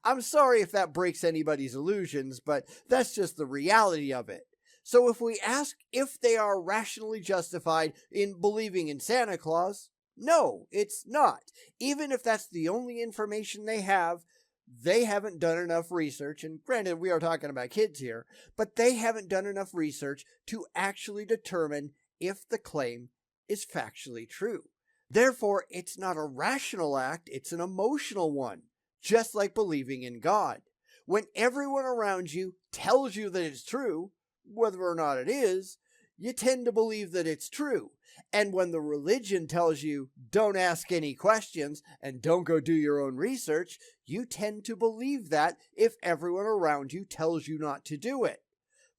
I'm sorry if that breaks anybody's illusions, but that's just the reality of it. So if we ask if they are rationally justified in believing in Santa Claus, no, it's not. Even if that's the only information they haven't done enough research, and granted, we are talking about kids here, but they haven't done enough research to actually determine if the claim is factually true. Therefore, it's not a rational act, it's an emotional one, just like believing in God. When everyone around you tells you that it's true, whether or not it is, you tend to believe that it's true. And when the religion tells you don't ask any questions and don't go do your own research, you tend to believe that if everyone around you tells you not to do it.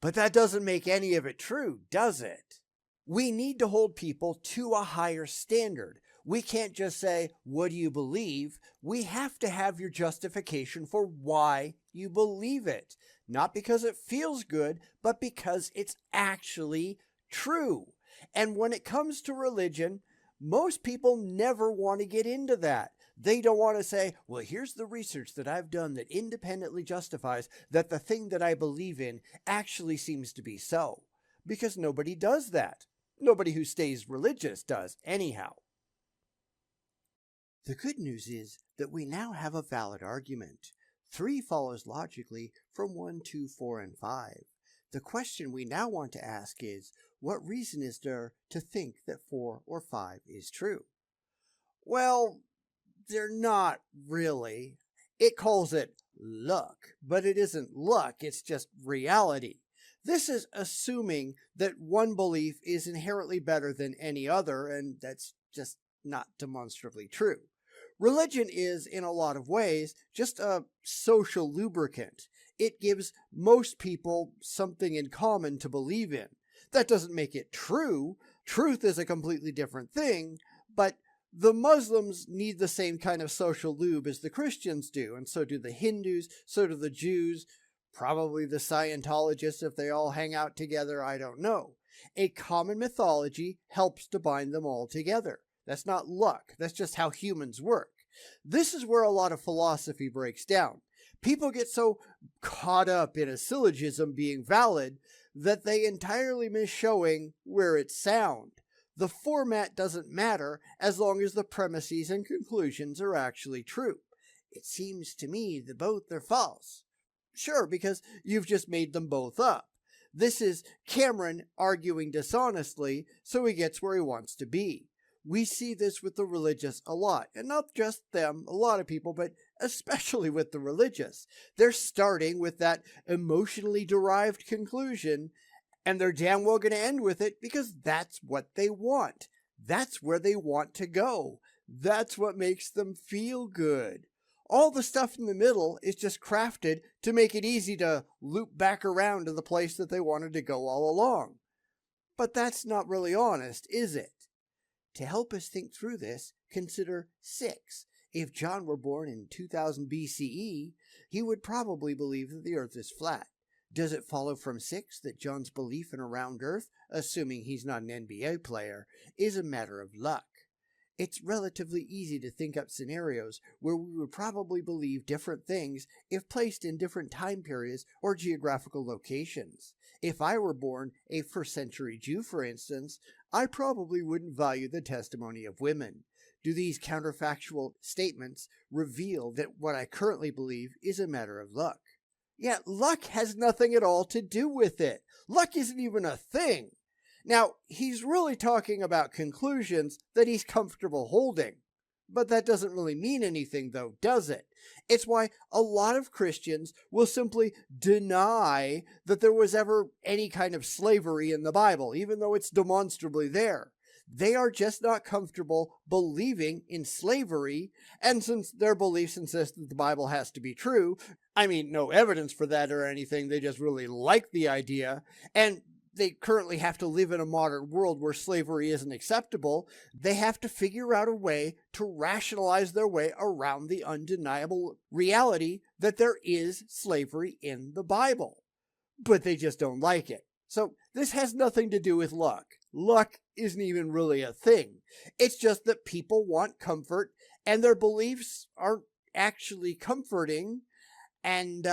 But that doesn't make any of it true, does it? We need to hold people to a higher standard. We can't just say, what do you believe? We have to have your justification for why you believe it. Not because it feels good, but because it's actually true. And when it comes to religion, most people never want to get into that. They don't want to say, well, here's the research that I've done that independently justifies that the thing that I believe in actually seems to be so. Because nobody does that. Nobody who stays religious does, anyhow. The good news is that we now have a valid argument. 3 follows logically from 1, 2, 4, and 5. The question we now want to ask is, what reason is there to think that 4 or 5 is true? Well, they're not really. It calls it luck, but it isn't luck, it's just reality. This is assuming that one belief is inherently better than any other, and that's just not demonstrably true. Religion is, in a lot of ways, just a social lubricant. It gives most people something in common to believe in. That doesn't make it true. Truth is a completely different thing, but the Muslims need the same kind of social lube as the Christians do, and so do the Hindus, so do the Jews, probably the Scientologists if they all hang out together, I don't know. A common mythology helps to bind them all together. That's not luck, that's just how humans work. This is where a lot of philosophy breaks down. People get so caught up in a syllogism being valid that they entirely miss showing where it's sound. The format doesn't matter as long as the premises and conclusions are actually true. It seems to me that both are false. Sure, because you've just made them both up. This is Cameron arguing dishonestly so he gets where he wants to be. We see this with the religious a lot, and not just them, a lot of people, but especially with the religious. They're starting with that emotionally derived conclusion, and they're damn well going to end with it because that's what they want. That's where they want to go. That's what makes them feel good. All the stuff in the middle is just crafted to make it easy to loop back around to the place that they wanted to go all along. But that's not really honest, is it? To help us think through this, consider 6. If John were born in 2000 BCE, he would probably believe that the earth is flat. Does it follow from 6 that John's belief in a round earth, assuming he's not an NBA player, is a matter of luck? It's relatively easy to think up scenarios where we would probably believe different things if placed in different time periods or geographical locations. If I were born a first-century Jew, for instance, I probably wouldn't value the testimony of women. Do these counterfactual statements reveal that what I currently believe is a matter of luck? Yet luck has nothing at all to do with it. Luck isn't even a thing. Now, he's really talking about conclusions that he's comfortable holding. But that doesn't really mean anything, though, does it? It's why a lot of Christians will simply deny that there was ever any kind of slavery in the Bible, even though it's demonstrably there. They are just not comfortable believing in slavery, and since their beliefs insist that the Bible has to be true, I mean, no evidence for that or anything, they just really like the idea, and they currently have to live in a modern world where slavery isn't acceptable, they have to figure out a way to rationalize their way around the undeniable reality that there is slavery in the Bible. But they just don't like it. So this has nothing to do with luck. Luck isn't even really a thing. It's just that people want comfort and their beliefs aren't actually comforting and,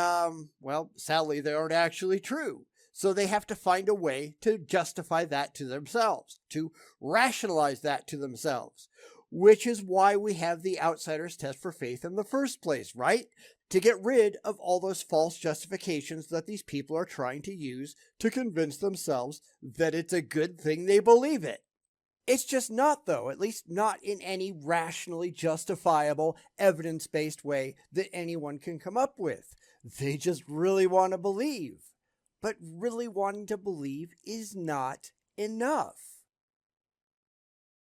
well, sadly, they aren't actually true. So they have to find a way to justify that to themselves, to rationalize that to themselves, which is why we have the outsider's test for faith in the first place, right? To get rid of all those false justifications that these people are trying to use to convince themselves that it's a good thing they believe it. It's just not, though, at least not in any rationally justifiable, evidence-based way that anyone can come up with. They just really want to believe. But really wanting to believe is not enough.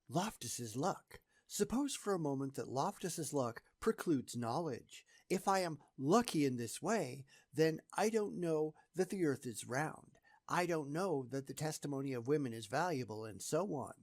Loftus's luck. Suppose for a moment that Loftus's luck precludes knowledge. If I am lucky in this way, then I don't know that the earth is round. I don't know that the testimony of women is valuable, and so on.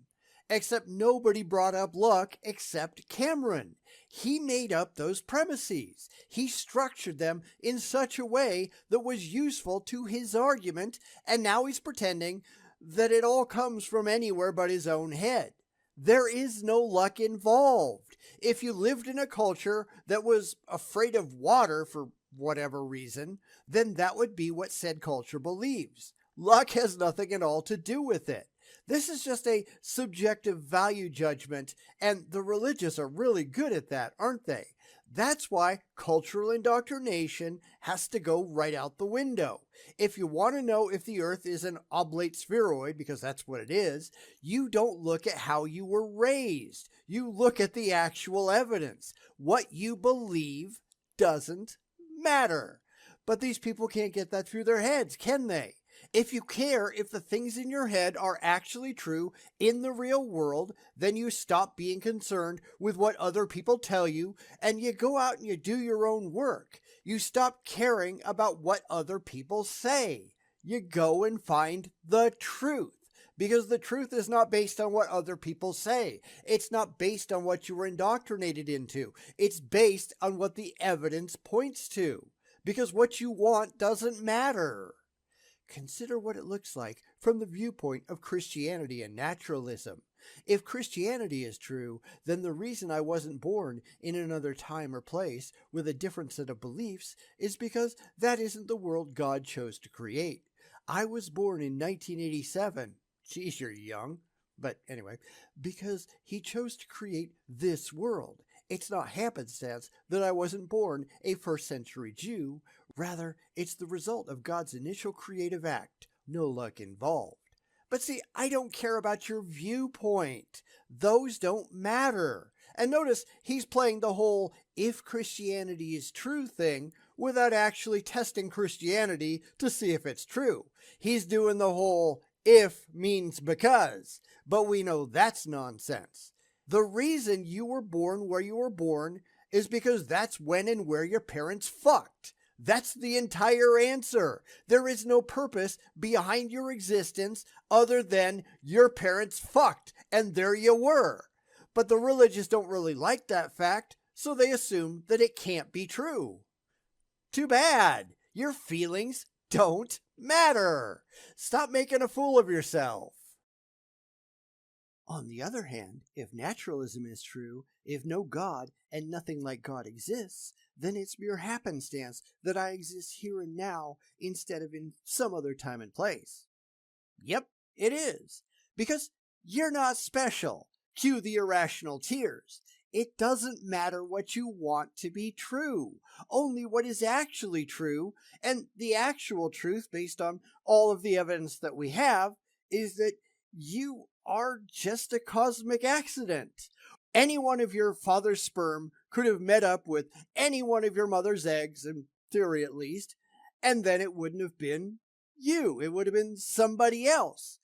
Except nobody brought up luck except Cameron. He made up those premises. He structured them in such a way that was useful to his argument, and now he's pretending that it all comes from anywhere but his own head. There is no luck involved. If you lived in a culture that was afraid of water for whatever reason, then that would be what said culture believes. Luck has nothing at all to do with it. This is just a subjective value judgment, and the religious are really good at that, aren't they? That's why cultural indoctrination has to go right out the window. If you want to know if the earth is an oblate spheroid, because that's what it is, you don't look at how you were raised. You look at the actual evidence. What you believe doesn't matter. But these people can't get that through their heads, can they? If you care if the things in your head are actually true in the real world, then you stop being concerned with what other people tell you, and you go out and you do your own work. You stop caring about what other people say. You go and find the truth, because the truth is not based on what other people say. It's not based on what you were indoctrinated into. It's based on what the evidence points to, because what you want doesn't matter. Consider what it looks like from the viewpoint of Christianity and naturalism. If Christianity is true, then the reason I wasn't born in another time or place with a different set of beliefs is because that isn't the world God chose to create. I was born in 1987. Geez, you're young. But anyway, because he chose to create this world. It's not happenstance that I wasn't born a first century Jew. Rather, it's the result of God's initial creative act. No luck involved. But see, I don't care about your viewpoint. Those don't matter. And notice, he's playing the whole if Christianity is true thing without actually testing Christianity to see if it's true. He's doing the whole if means because. But we know that's nonsense. The reason you were born where you were born is because that's when and where your parents fucked. That's the entire answer. There is no purpose behind your existence other than your parents fucked, and there you were. But the religious don't really like that fact, so they assume that it can't be true. Too bad. Your feelings don't matter. Stop making a fool of yourself. On the other hand, if naturalism is true, if no God and nothing like God exists, then it's mere happenstance that I exist here and now instead of in some other time and place. Yep, it is. Because you're not special. Cue the irrational tears. It doesn't matter what you want to be true, only what is actually true, and the actual truth, based on all of the evidence that we have, is that you are just a cosmic accident. Any one of your father's sperm could have met up with any one of your mother's eggs, in theory at least, and then it wouldn't have been you. It would have been somebody else.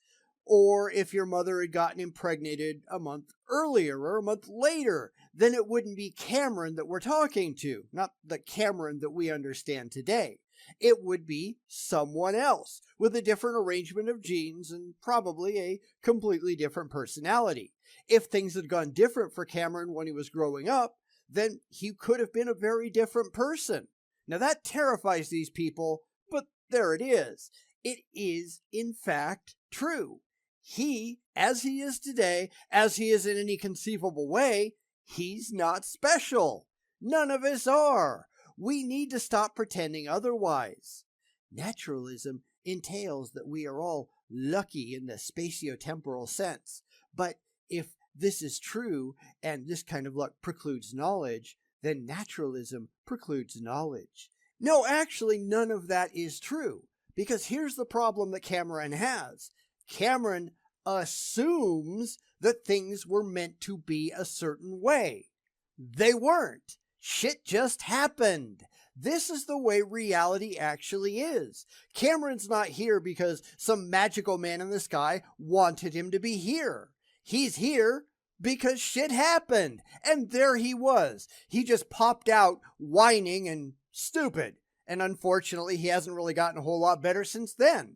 Or if your mother had gotten impregnated a month earlier or a month later, then it wouldn't be Cameron that we're talking to, not the Cameron that we understand today. It would be someone else with a different arrangement of genes and probably a completely different personality. If things had gone different for Cameron when he was growing up, then he could have been a very different person. Now that terrifies these people, but there it is. It is, in fact, true. He, as he is today, as he is in any conceivable way, he's not special. None of us are. We need to stop pretending otherwise. Naturalism entails that we are all lucky in the spatiotemporal sense. But if this is true, and this kind of luck precludes knowledge, then naturalism precludes knowledge. No, actually, none of that is true. Because here's the problem that Cameron has. Cameron assumes that things were meant to be a certain way. They weren't. Shit just happened. This is the way reality actually is. Cameron's not here because some magical man in the sky wanted him to be here. He's here because shit happened. And there he was. He just popped out whining and stupid. And unfortunately, he hasn't really gotten a whole lot better since then.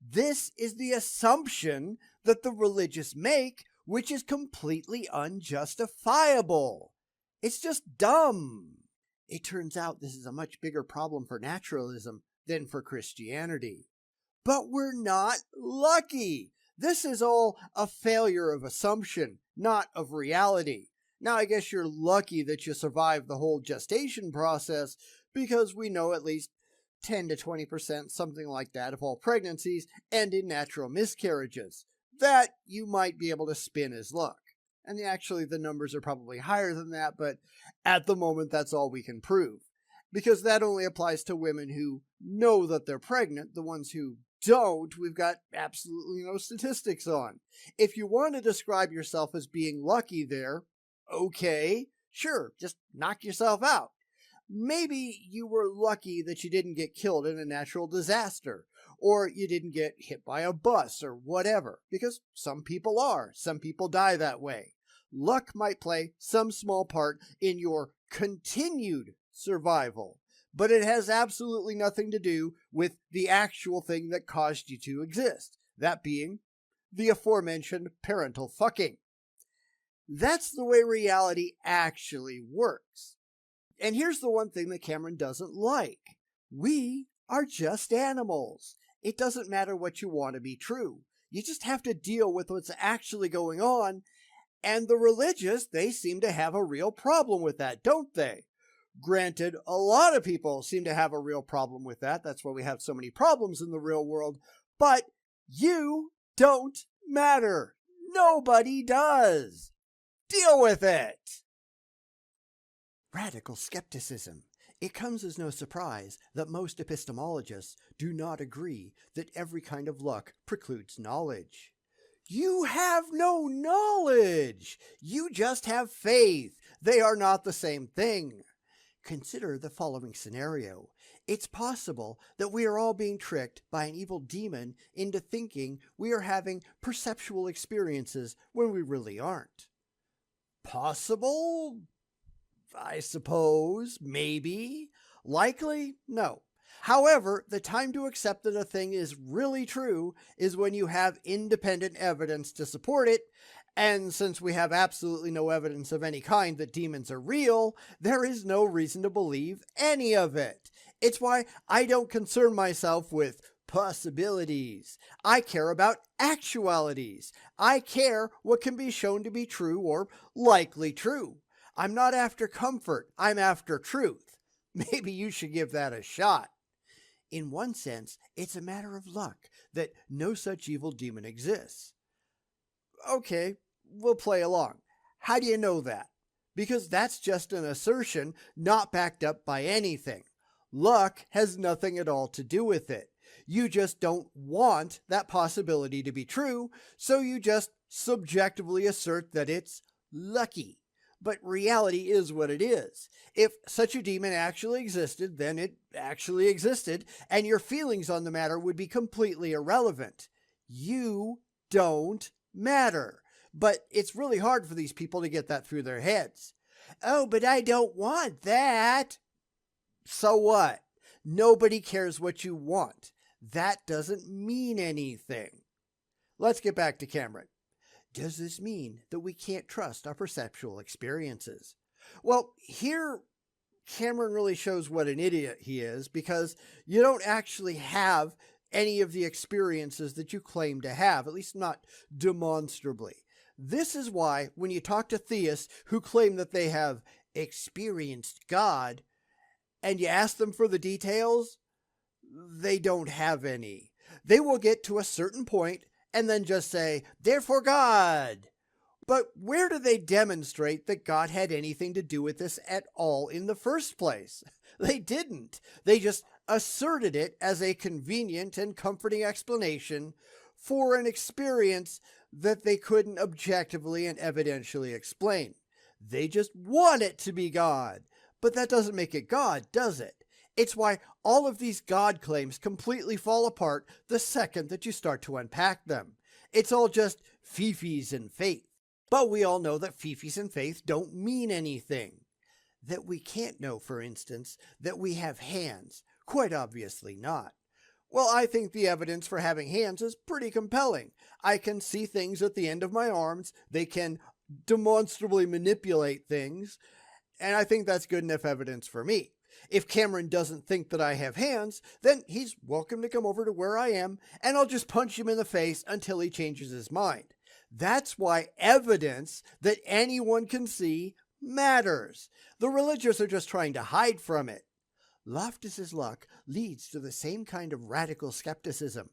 This is the assumption that the religious make, which is completely unjustifiable. It's just dumb. It turns out this is a much bigger problem for naturalism than for Christianity. But we're not lucky. This is all a failure of assumption, not of reality. Now, I guess you're lucky that you survived the whole gestation process, because we know at least 10 to 20%, something like that, of all pregnancies end in natural miscarriages. That you might be able to spin as luck. And actually, the numbers are probably higher than that, but at the moment, that's all we can prove. Because that only applies to women who know that they're pregnant. The ones who don't, we've got absolutely no statistics on. If you want to describe yourself as being lucky there, okay, sure, just knock yourself out. Maybe you were lucky that you didn't get killed in a natural disaster, or you didn't get hit by a bus or whatever, because some people are. Some people die that way. Luck might play some small part in your continued survival, but it has absolutely nothing to do with the actual thing that caused you to exist, that being the aforementioned parental fucking. That's the way reality actually works. And here's the one thing that Cameron doesn't like. We are just animals. It doesn't matter what you want to be true. You just have to deal with what's actually going on. And the religious, they seem to have a real problem with that, don't they? Granted, a lot of people seem to have a real problem with that. That's why we have so many problems in the real world. But you don't matter. Nobody does. Deal with it. Radical skepticism. It comes as no surprise that most epistemologists do not agree that every kind of luck precludes knowledge. You have no knowledge. You just have faith. They are not the same thing. Consider the following scenario. It's possible that we are all being tricked by an evil demon into thinking we are having perceptual experiences when we really aren't. Possible? I suppose. Maybe. Likely? No. However, the time to accept that a thing is really true is when you have independent evidence to support it, and since we have absolutely no evidence of any kind that demons are real, there is no reason to believe any of it. It's why I don't concern myself with possibilities. I care about actualities. I care what can be shown to be true or likely true. I'm not after comfort. I'm after truth. Maybe you should give that a shot. In one sense, it's a matter of luck that no such evil demon exists. Okay, we'll play along. How do you know that? Because that's just an assertion not backed up by anything. Luck has nothing at all to do with it. You just don't want that possibility to be true, so you just subjectively assert that it's lucky. But reality is what it is. If such a demon actually existed, then it actually existed, and your feelings on the matter would be completely irrelevant. You don't matter. But it's really hard for these people to get that through their heads. Oh, but I don't want that. So what? Nobody cares what you want. That doesn't mean anything. Let's get back to Cameron. Does this mean that we can't trust our perceptual experiences? Well, here Cameron really shows what an idiot he is, because you don't actually have any of the experiences that you claim to have, at least not demonstrably. This is why when you talk to theists who claim that they have experienced God, and you ask them for the details, they don't have any. They will get to a certain point and then just say, therefore God. But where do they demonstrate that God had anything to do with this at all in the first place? They didn't. They just asserted it as a convenient and comforting explanation for an experience that they couldn't objectively and evidentially explain. They just want it to be God. But that doesn't make it God, does it? It's why all of these God claims completely fall apart the second that you start to unpack them. It's all just fifis and faith. But we all know that fifis and faith don't mean anything. That we can't know, for instance, that we have hands. Quite obviously not. Well, I think the evidence for having hands is pretty compelling. I can see things at the end of my arms. They can demonstrably manipulate things. And I think that's good enough evidence for me. If Cameron doesn't think that I have hands, then he's welcome to come over to where I am, and I'll just punch him in the face until he changes his mind. That's why evidence that anyone can see matters. The religious are just trying to hide from it. Loftus's luck leads to the same kind of radical skepticism.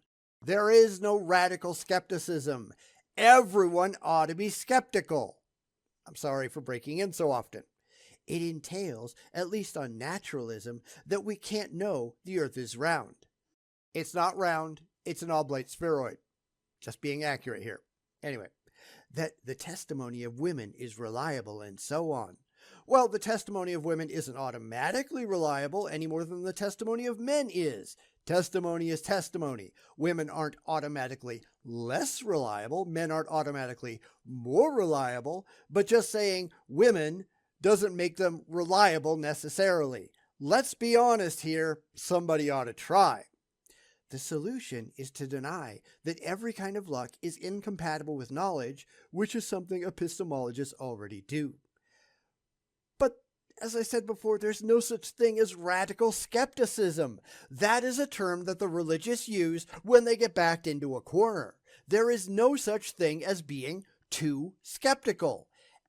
There is no radical skepticism. Everyone ought to be skeptical. I'm sorry for breaking in so often. It entails, at least on naturalism, that we can't know the Earth is round. It's not round, it's an oblate spheroid. Just being accurate here. Anyway, that the testimony of women is reliable and so on. Well, the testimony of women isn't automatically reliable any more than the testimony of men is. Testimony is testimony. Women aren't automatically less reliable. Men aren't automatically more reliable. But just saying women doesn't make them reliable necessarily. Let's be honest here. Somebody ought to try. The solution is to deny that every kind of luck is incompatible with knowledge, which is something epistemologists already do. But as I said before, there's no such thing as radical skepticism. That is a term that the religious use when they get backed into a corner. There is no such thing as being too skeptical.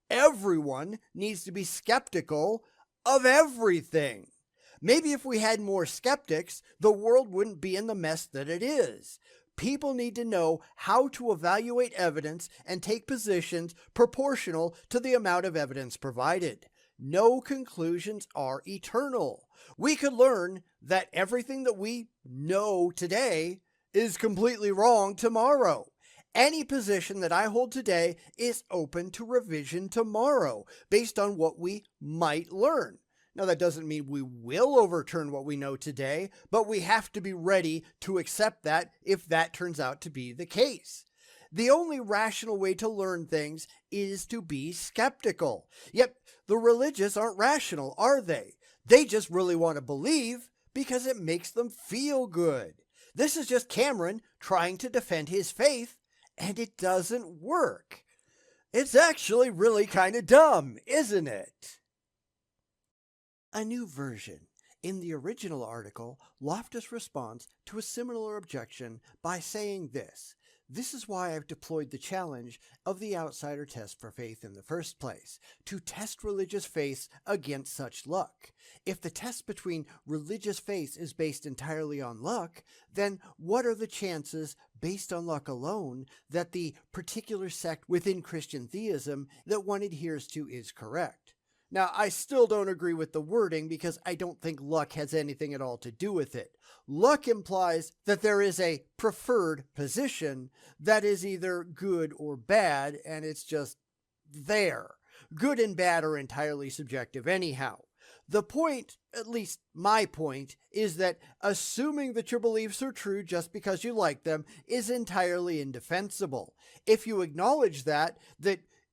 Everyone needs to be skeptical of everything. Maybe if we had more skeptics, the world wouldn't be in the mess that it is. People need to know how to evaluate evidence and take positions proportional to the amount of evidence provided. No conclusions are eternal. We could learn that everything that we know today is completely wrong tomorrow. Any position that I hold today is open to revision tomorrow based on what we might learn. Now, that doesn't mean we will overturn what we know today, but we have to be ready to accept that if that turns out to be the case. The only rational way to learn things is to be skeptical. Yet, the religious aren't rational, are they? They just really want to believe because it makes them feel good. This is just Cameron trying to defend his faith, and it doesn't work. It's actually really kind of dumb, isn't it? A new version. In the original article, Loftus responds to a similar objection by saying this. This is why I've deployed the challenge of the outsider test for faith in the first place, to test religious faiths against such luck. If the test between religious faiths is based entirely on luck, then what are the chances, based on luck alone, that the particular sect within Christian theism that one adheres to is correct? Now, I still don't agree with the wording because I don't think luck has anything at all to do with it. Luck implies that there is a preferred position that is either good or bad, and it's just there. Good and bad are entirely subjective anyhow. The point, at least my point, is that assuming that your beliefs are true just because you like them is entirely indefensible. If you acknowledge that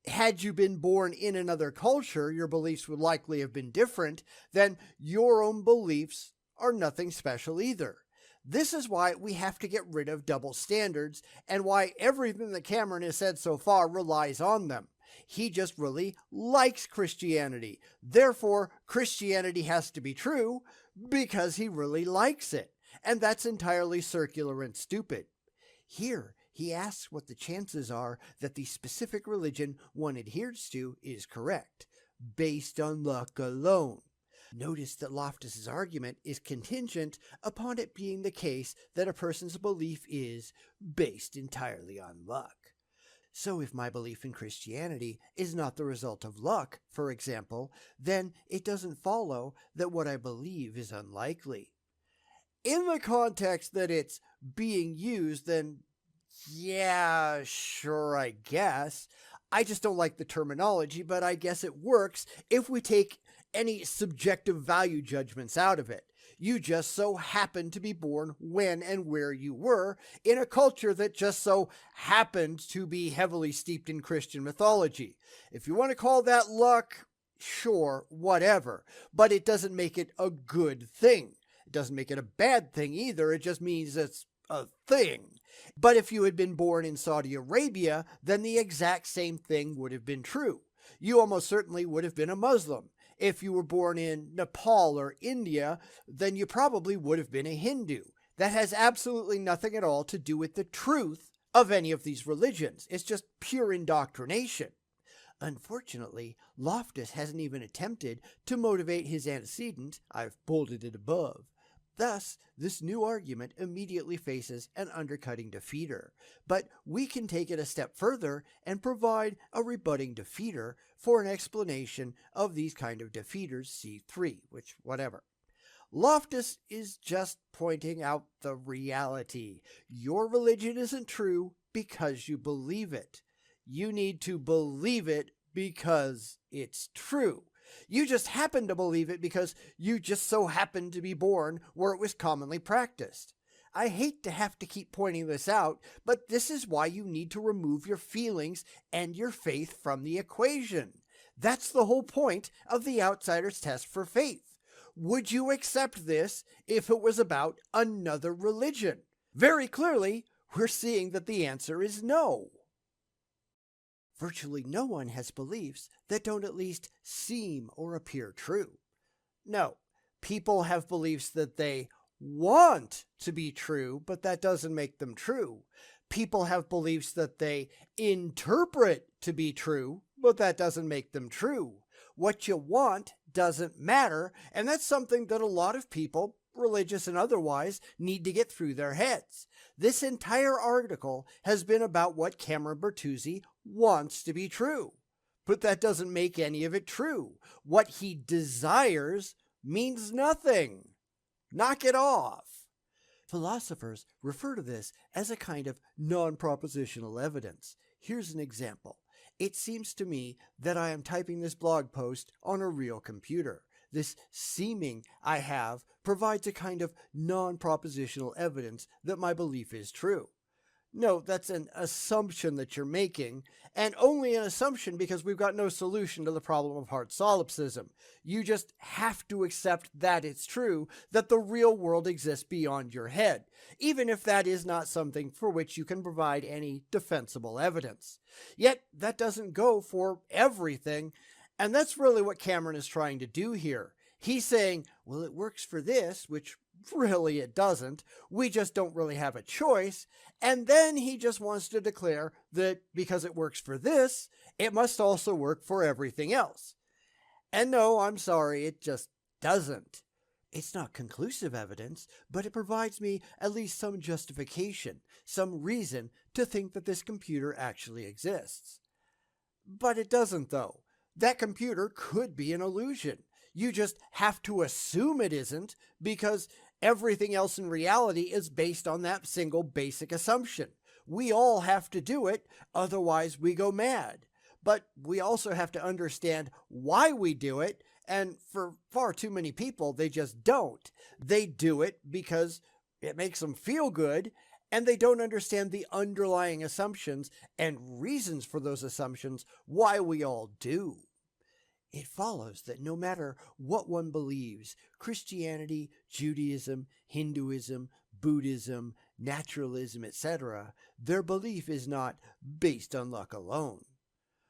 had you been born in another culture, your beliefs would likely have been different, then your own beliefs are nothing special either. This is why we have to get rid of double standards and why everything that Cameron has said so far relies on them. He just really likes Christianity. Therefore, Christianity has to be true because he really likes it. And that's entirely circular and stupid. Here, he asks what the chances are that the specific religion one adheres to is correct, based on luck alone. Notice that Loftus's argument is contingent upon it being the case that a person's belief is based entirely on luck. So if my belief in Christianity is not the result of luck, for example, then it doesn't follow that what I believe is unlikely. In the context that it's being used, then Yeah, sure, I guess. I just don't like the terminology, but I guess it works if we take any subjective value judgments out of it. You just so happened to be born when and where you were in a culture that just so happened to be heavily steeped in Christian mythology. If you want to call that luck, sure, whatever, but it doesn't make it a good thing. It doesn't make it a bad thing either. It just means it's a thing. But if you had been born in Saudi Arabia, then the exact same thing would have been true. You almost certainly would have been a Muslim. If you were born in Nepal or India, then you probably would have been a Hindu. That has absolutely nothing at all to do with the truth of any of these religions. It's just pure indoctrination. Unfortunately, Loftus hasn't even attempted to motivate his antecedent. I've bolded it above. Thus, this new argument immediately faces an undercutting defeater. But we can take it a step further and provide a rebutting defeater for an explanation of these kind of defeaters, C3, which whatever. Loftus is just pointing out the reality. Your religion isn't true because you believe it. You need to believe it because it's true. You just happen to believe it because you just so happened to be born where it was commonly practiced. I hate to have to keep pointing this out, but this is why you need to remove your feelings and your faith from the equation. That's the whole point of the outsider's test for faith. Would you accept this if it was about another religion? Very clearly, we're seeing that the answer is no. Virtually no one has beliefs that don't at least seem or appear true. No, people have beliefs that they want to be true, but that doesn't make them true. People have beliefs that they interpret to be true, but that doesn't make them true. What you want doesn't matter, and that's something that a lot of people, religious and otherwise, need to get through their heads. This entire article has been about what Cameron Bertuzzi wants to be true. But that doesn't make any of it true. What he desires means nothing. Knock it off. Philosophers refer to this as a kind of non-propositional evidence. Here's an example. It seems to me that I am typing this blog post on a real computer. This seeming I have provides a kind of non-propositional evidence that my belief is true. No, that's an assumption that you're making, and only an assumption because we've got no solution to the problem of hard solipsism. You just have to accept that it's true, that the real world exists beyond your head, even if that is not something for which you can provide any defensible evidence. Yet, that doesn't go for everything, and that's really what Cameron is trying to do here. He's saying, well, it works for this, which really it doesn't. We just don't really have a choice. And then he just wants to declare that because it works for this, it must also work for everything else. And no, I'm sorry, it just doesn't. It's not conclusive evidence, but it provides me at least some justification, some reason to think that this computer actually exists. But it doesn't, though. That computer could be an illusion. You just have to assume it isn't because everything else in reality is based on that single basic assumption. We all have to do it, otherwise we go mad. But we also have to understand why we do it, and for far too many people, they just don't. They do it because it makes them feel good, and they don't understand the underlying assumptions and reasons for those assumptions, why we all do. It follows that no matter what one believes, Christianity, Judaism, Hinduism, Buddhism, naturalism, etc., their belief is not based on luck alone.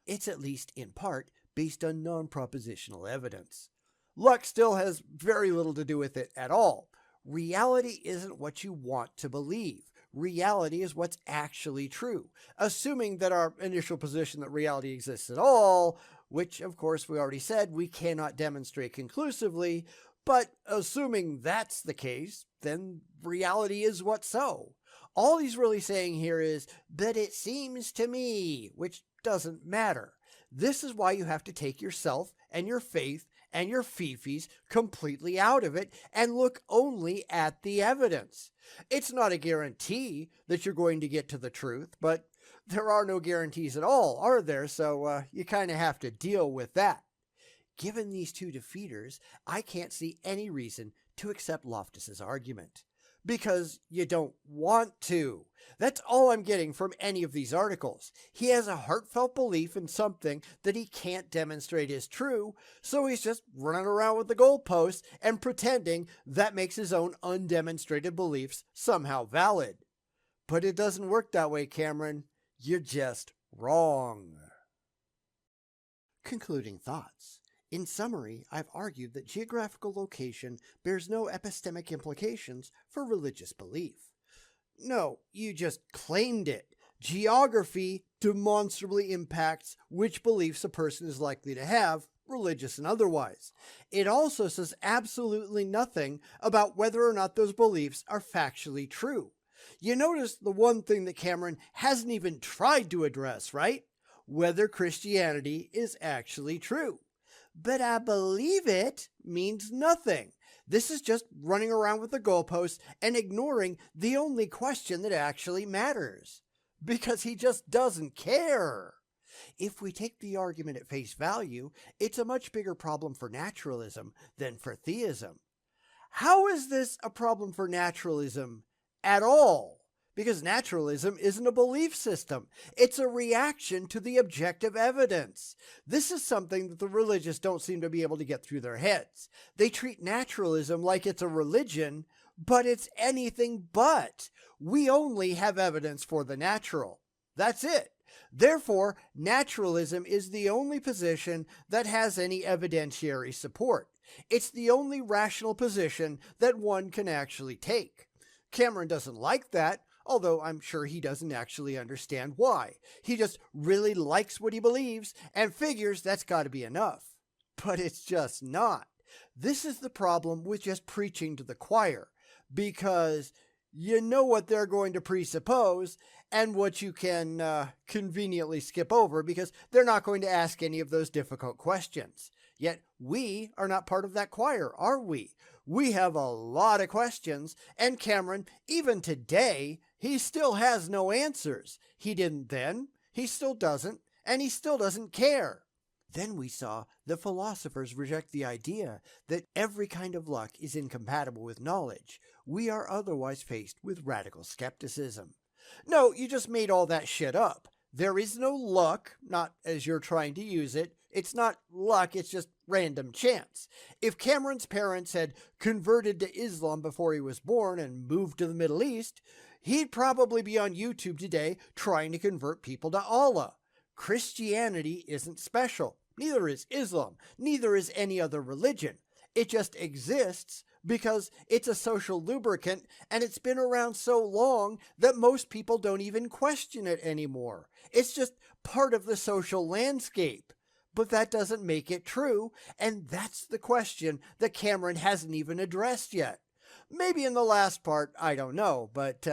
It's at least in part based on non-propositional evidence. Luck still has very little to do with it at all. Reality isn't what you want to believe. Reality is what's actually true. Assuming that our initial position that reality exists at all, which of course we already said we cannot demonstrate conclusively, but assuming that's the case, then reality is what so. All he's really saying here is that it seems to me, which doesn't matter. This is why you have to take yourself and your faith and your fifis completely out of it and look only at the evidence. It's not a guarantee that you're going to get to the truth, but there are no guarantees at all, are there? So you kind of have to deal with that. Given these two defeaters, I can't see any reason to accept Loftus's argument. Because you don't want to. That's all I'm getting from any of these articles. He has a heartfelt belief in something that he can't demonstrate is true, so he's just running around with the goalposts and pretending that makes his own undemonstrated beliefs somehow valid. But it doesn't work that way, Cameron. You're just wrong. Concluding thoughts. In summary, I've argued that geographical location bears no epistemic implications for religious belief. No, you just claimed it. Geography demonstrably impacts which beliefs a person is likely to have, religious and otherwise. It also says absolutely nothing about whether or not those beliefs are factually true. You notice the one thing that Cameron hasn't even tried to address, right? Whether Christianity is actually true. But I believe it means nothing. This is just running around with the goalposts and ignoring the only question that actually matters. Because he just doesn't care. If we take the argument at face value, it's a much bigger problem for naturalism than for theism. How is this a problem for naturalism at all? Because naturalism isn't a belief system. It's a reaction to the objective evidence. This is something that the religious don't seem to be able to get through their heads. They treat naturalism like it's a religion, but it's anything but. We only have evidence for the natural. That's it. Therefore, naturalism is the only position that has any evidentiary support. It's the only rational position that one can actually take. Cameron doesn't like that, although I'm sure he doesn't actually understand why. He just really likes what he believes and figures that's got to be enough. But it's just not. This is the problem with just preaching to the choir, because you know what they're going to presuppose and what you can conveniently skip over because they're not going to ask any of those difficult questions. Yet we are not part of that choir, are we? We have a lot of questions, and Cameron, even today, he still has no answers. He didn't then, he still doesn't, and he still doesn't care. Then we saw the philosophers reject the idea that every kind of luck is incompatible with knowledge. We are otherwise faced with radical skepticism. No, you just made all that shit up. There is no luck, not as you're trying to use it. It's not luck, it's just random chance. If Cameron's parents had converted to Islam before he was born and moved to the Middle East, he'd probably be on YouTube today trying to convert people to Allah. Christianity isn't special. Neither is Islam. Neither is any other religion. It just exists because it's a social lubricant and it's been around so long that most people don't even question it anymore. It's just part of the social landscape. But that doesn't make it true, and that's the question that Cameron hasn't even addressed yet. Maybe in the last part, I don't know, but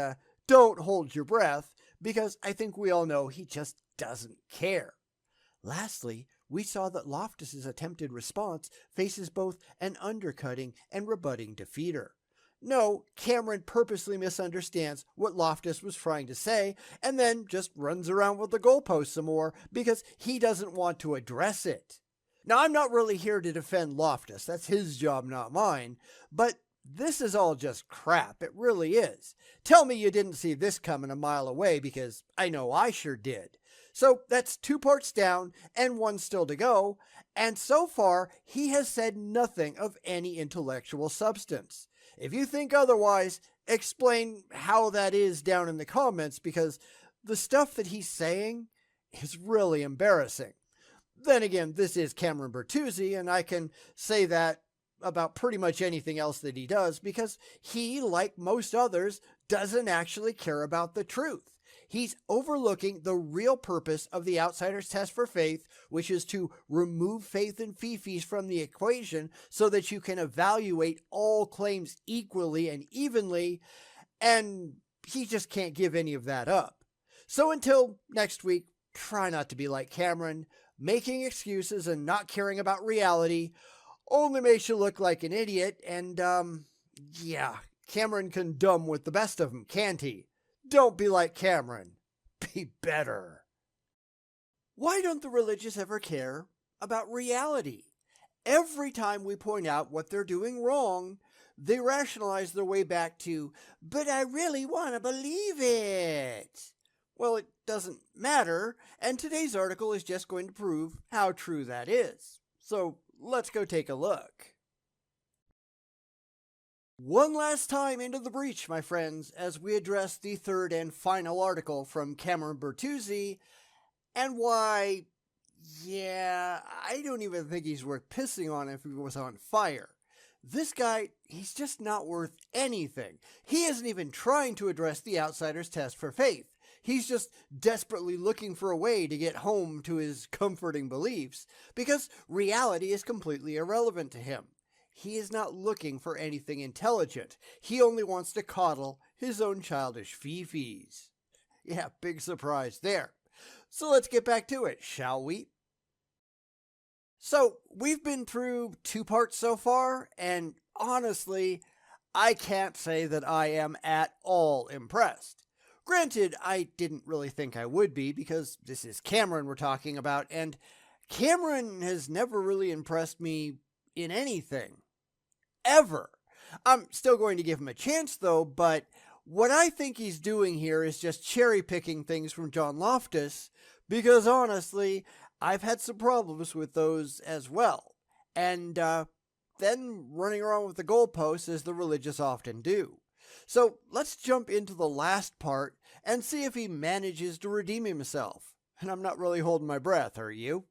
don't hold your breath, because I think we all know he just doesn't care. Lastly, we saw that Loftus's attempted response faces both an undercutting and rebutting defeater. No, Cameron purposely misunderstands what Loftus was trying to say and then just runs around with the goalposts some more because he doesn't want to address it. Now, I'm not really here to defend Loftus. That's his job, not mine. But this is all just crap. It really is. Tell me you didn't see this coming a mile away, because I know I sure did. So that's 2 parts down and 1 still to go. And so far, he has said nothing of any intellectual substance. If you think otherwise, explain how that is down in the comments, because the stuff that he's saying is really embarrassing. Then again, this is Cameron Bertuzzi, and I can say that about pretty much anything else that he does, because he, like most others, doesn't actually care about the truth. He's overlooking the real purpose of the outsider's test for faith, which is to remove faith and fifis from the equation so that you can evaluate all claims equally and evenly, and he just can't give any of that up. So until next week, try not to be like Cameron, making excuses and not caring about reality. Only makes you look like an idiot, and, yeah, Cameron can dumb with the best of them, can't he? Don't be like Cameron. Be better. Why don't the religious ever care about reality? Every time we point out what they're doing wrong, they rationalize their way back to, but I really want to believe it. Well, it doesn't matter, and today's article is just going to prove how true that is. So let's go take a look. One last time into the breach, my friends, as we address the third and final article from Cameron Bertuzzi, and why, yeah, I don't even think he's worth pissing on if he was on fire. This guy, he's just not worth anything. He isn't even trying to address the outsider's test for faith. He's just desperately looking for a way to get home to his comforting beliefs, because reality is completely irrelevant to him. He is not looking for anything intelligent. He only wants to coddle his own childish fifis. Yeah, big surprise there. So let's get back to it, shall we? So we've been through 2 parts so far, and honestly, I can't say that I am at all impressed. Granted, I didn't really think I would be, because this is Cameron we're talking about, and Cameron has never really impressed me in anything. Ever. I'm still going to give him a chance though, but what I think he's doing here is just cherry picking things from John Loftus, because honestly, I've had some problems with those as well. And then running around with the goalposts as the religious often do. So let's jump into the last part and see if he manages to redeem himself. And I'm not really holding my breath, are you?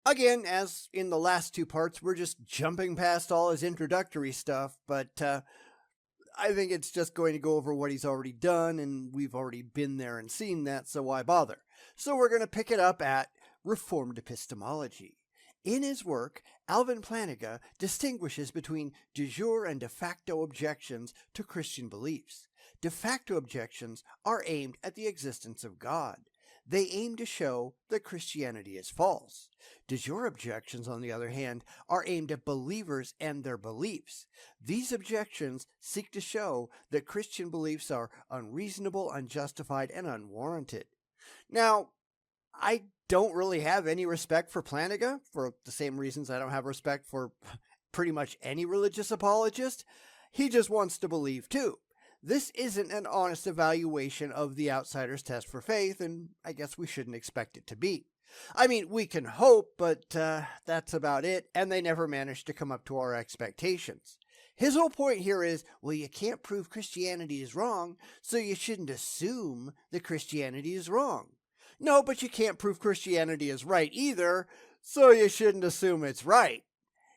Again, as in the last 2 parts, we're just jumping past all his introductory stuff, but I think it's just going to go over what he's already done, and we've already been there and seen that, so why bother? So we're going to pick it up at Reformed Epistemology. In his work, Alvin Plantinga distinguishes between de jure and de facto objections to Christian beliefs. De facto objections are aimed at the existence of God. They aim to show that Christianity is false. De jure objections, on the other hand, are aimed at believers and their beliefs. These objections seek to show that Christian beliefs are unreasonable, unjustified, and unwarranted. Now, I don't really have any respect for Plantinga, for the same reasons I don't have respect for pretty much any religious apologist. He just wants to believe too. This isn't an honest evaluation of the outsider's test for faith, and I guess we shouldn't expect it to be. I mean, we can hope, but that's about it, and they never managed to come up to our expectations. His whole point here is, well, you can't prove Christianity is wrong, so you shouldn't assume that Christianity is wrong. No, but you can't prove Christianity is right either, so you shouldn't assume it's right.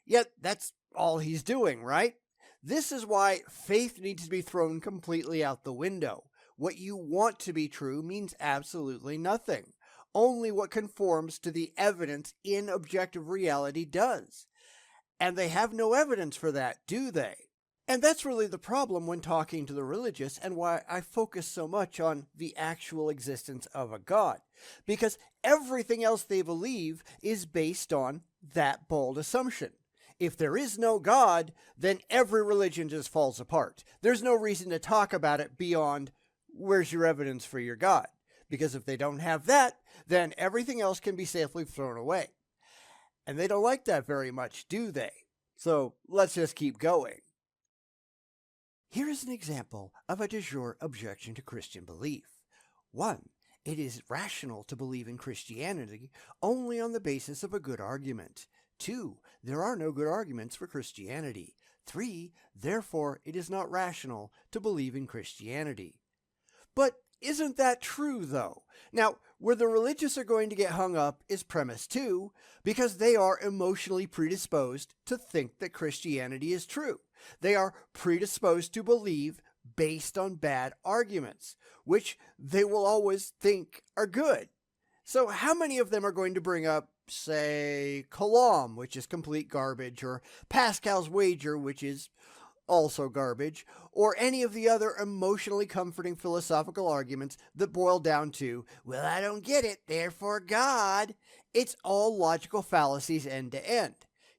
Yet that's all he's doing, right? This is why faith needs to be thrown completely out the window. What you want to be true means absolutely nothing. Only what conforms to the evidence in objective reality does. And they have no evidence for that, do they? And that's really the problem when talking to the religious, and why I focus so much on the actual existence of a God. Because everything else they believe is based on that bold assumption. If there is no God, then every religion just falls apart. There's no reason to talk about it beyond, where's your evidence for your God? Because if they don't have that, then everything else can be safely thrown away. And they don't like that very much, do they? So let's just keep going. Here is an example of a de jure objection to Christian belief. 1. It is rational to believe in Christianity only on the basis of a good argument. 2. There are no good arguments for Christianity. 3. Therefore, it is not rational to believe in Christianity. But isn't that true, though? Now, where the religious are going to get hung up is premise 2, because they are emotionally predisposed to think that Christianity is true. They are predisposed to believe based on bad arguments, which they will always think are good. So how many of them are going to bring up, say, Kalam, which is complete garbage, or Pascal's wager, which is also garbage, or any of the other emotionally comforting philosophical arguments that boil down to, well, I don't get it, therefore God. It's all logical fallacies end to end.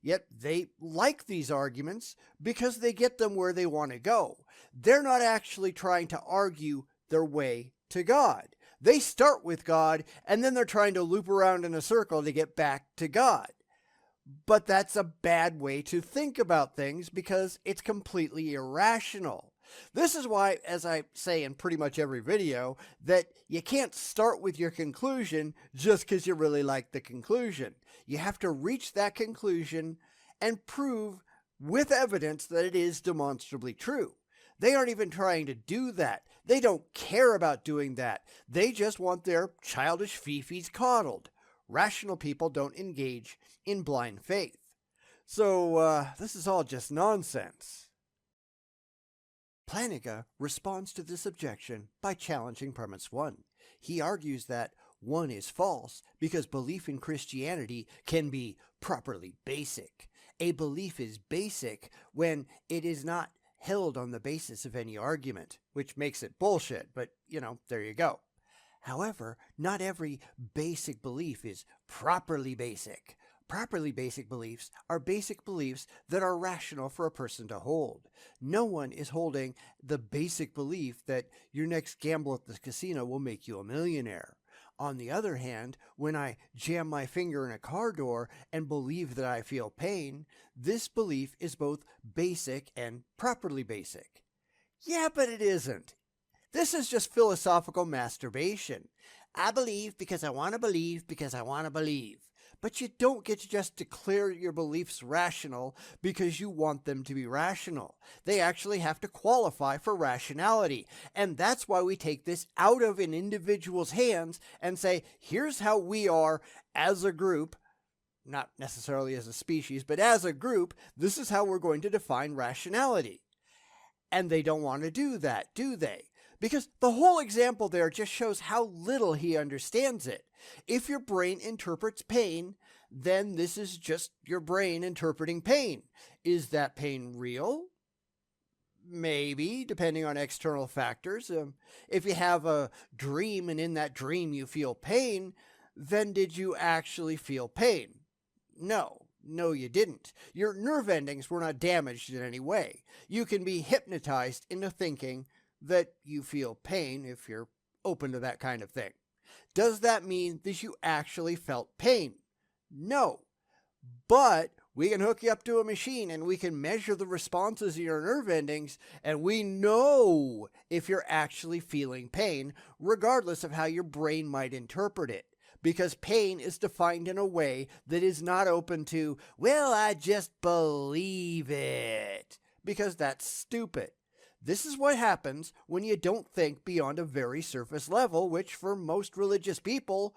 Yet they like these arguments because they get them where they want to go. They're not actually trying to argue their way to God. They start with God, and then they're trying to loop around in a circle to get back to God. But that's a bad way to think about things because it's completely irrational. This is why, as I say in pretty much every video, that you can't start with your conclusion just because you really like the conclusion. You have to reach that conclusion and prove with evidence that it is demonstrably true. They aren't even trying to do that. They don't care about doing that. They just want their childish fifis coddled. Rational people don't engage in blind faith. So this is all just nonsense. Plantinga responds to this objection by challenging premise 1. He argues that 1 is false because belief in Christianity can be properly basic. A belief is basic when it is not held on the basis of any argument, which makes it bullshit, but there you go. However, not every basic belief is properly basic. Properly basic beliefs are basic beliefs that are rational for a person to hold. No one is holding the basic belief that your next gamble at the casino will make you a millionaire. On the other hand, when I jam my finger in a car door and believe that I feel pain, this belief is both basic and properly basic. Yeah, but it isn't. This is just philosophical masturbation. I believe because I want to believe because I want to believe. But you don't get to just declare your beliefs rational because you want them to be rational. They actually have to qualify for rationality. And that's why we take this out of an individual's hands and say, here's how we are as a group, not necessarily as a species, but as a group, this is how we're going to define rationality. And they don't want to do that, do they? Because the whole example there just shows how little he understands it. If your brain interprets pain, then this is just your brain interpreting pain. Is that pain real? Maybe, depending on external factors. If you have a dream and in that dream you feel pain, then did you actually feel pain? No, you didn't. Your nerve endings were not damaged in any way. You can be hypnotized into thinking that you feel pain if you're open to that kind of thing. Does that mean that you actually felt pain? No. But we can hook you up to a machine and we can measure the responses of your nerve endings, and we know if you're actually feeling pain, regardless of how your brain might interpret it. Because pain is defined in a way that is not open to, well, I just believe it. Because that's stupid. This is what happens when you don't think beyond a very surface level, which for most religious people,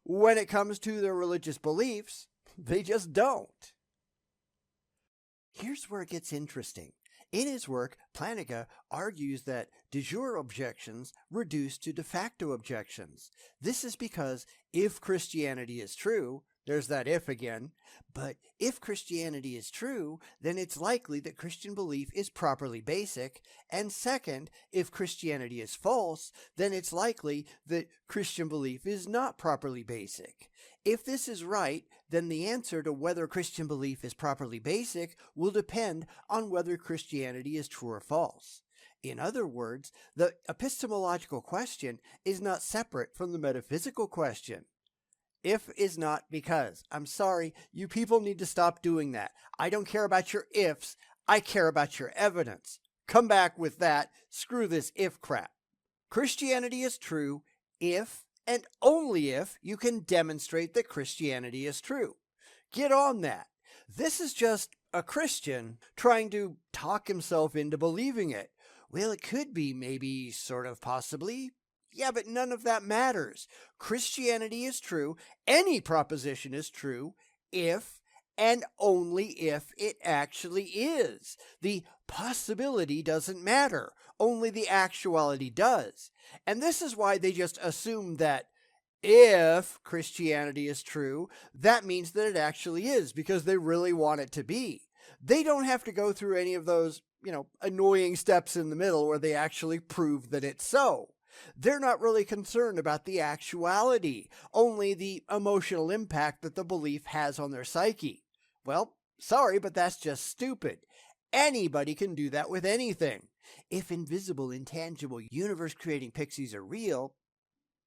when it comes to their religious beliefs, they just don't. Here's where it gets interesting. In his work, Plantinga argues that de jure objections reduce to de facto objections. This is because if Christianity is true, there's that if again, but if Christianity is true, then it's likely that Christian belief is properly basic, and second, if Christianity is false, then it's likely that Christian belief is not properly basic. If this is right, then the answer to whether Christian belief is properly basic will depend on whether Christianity is true or false. In other words, the epistemological question is not separate from the metaphysical question. If is not because. I'm sorry, you people need to stop doing that. I don't care about your ifs, I care about your evidence. Come back with that, screw this if crap. Christianity is true if and only if you can demonstrate that Christianity is true. Get on that. This is just a Christian trying to talk himself into believing it. Well, it could be, maybe, sort of, possibly. Yeah, but none of that matters. Christianity is true. Any proposition is true if and only if it actually is. The possibility doesn't matter. Only the actuality does. And this is why they just assume that if Christianity is true, that means that it actually is, because they really want it to be. They don't have to go through any of those, annoying steps in the middle where they actually prove that it's so. They're not really concerned about the actuality, only the emotional impact that the belief has on their psyche. Well, Sorry, but that's just stupid. Anybody can do that with anything. If invisible, intangible, universe creating pixies are real,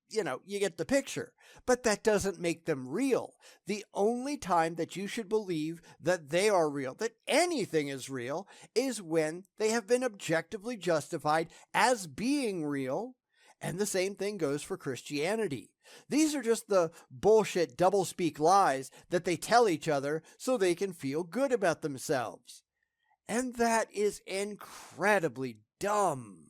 you get the picture. But that doesn't make them real. The only time that you should believe that they are real, that anything is real, is when they have been objectively justified as being real. And the same thing goes for Christianity. These are just the bullshit doublespeak lies that they tell each other so they can feel good about themselves. And that is incredibly dumb.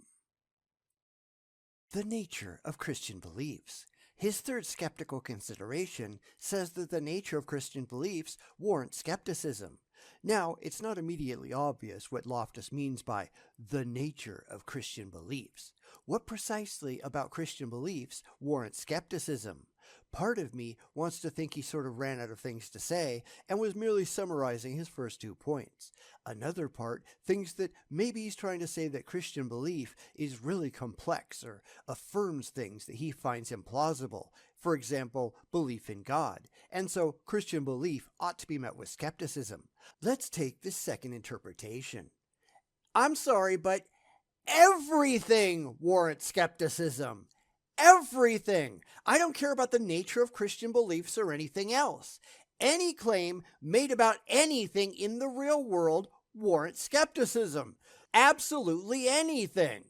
The nature of Christian beliefs. His third skeptical consideration says that the nature of Christian beliefs warrants skepticism. Now, it's not immediately obvious what Loftus means by the nature of Christian beliefs. What precisely about Christian beliefs warrants skepticism? Part of me wants to think he sort of ran out of things to say and was merely summarizing his first 2 points. Another part thinks that maybe he's trying to say that Christian belief is really complex or affirms things that he finds implausible. For example, belief in God. And so Christian belief ought to be met with skepticism. Let's take this second interpretation. I'm sorry, but everything warrants skepticism. Everything. I don't care about the nature of Christian beliefs or anything else. Any claim made about anything in the real world warrants skepticism. Absolutely anything.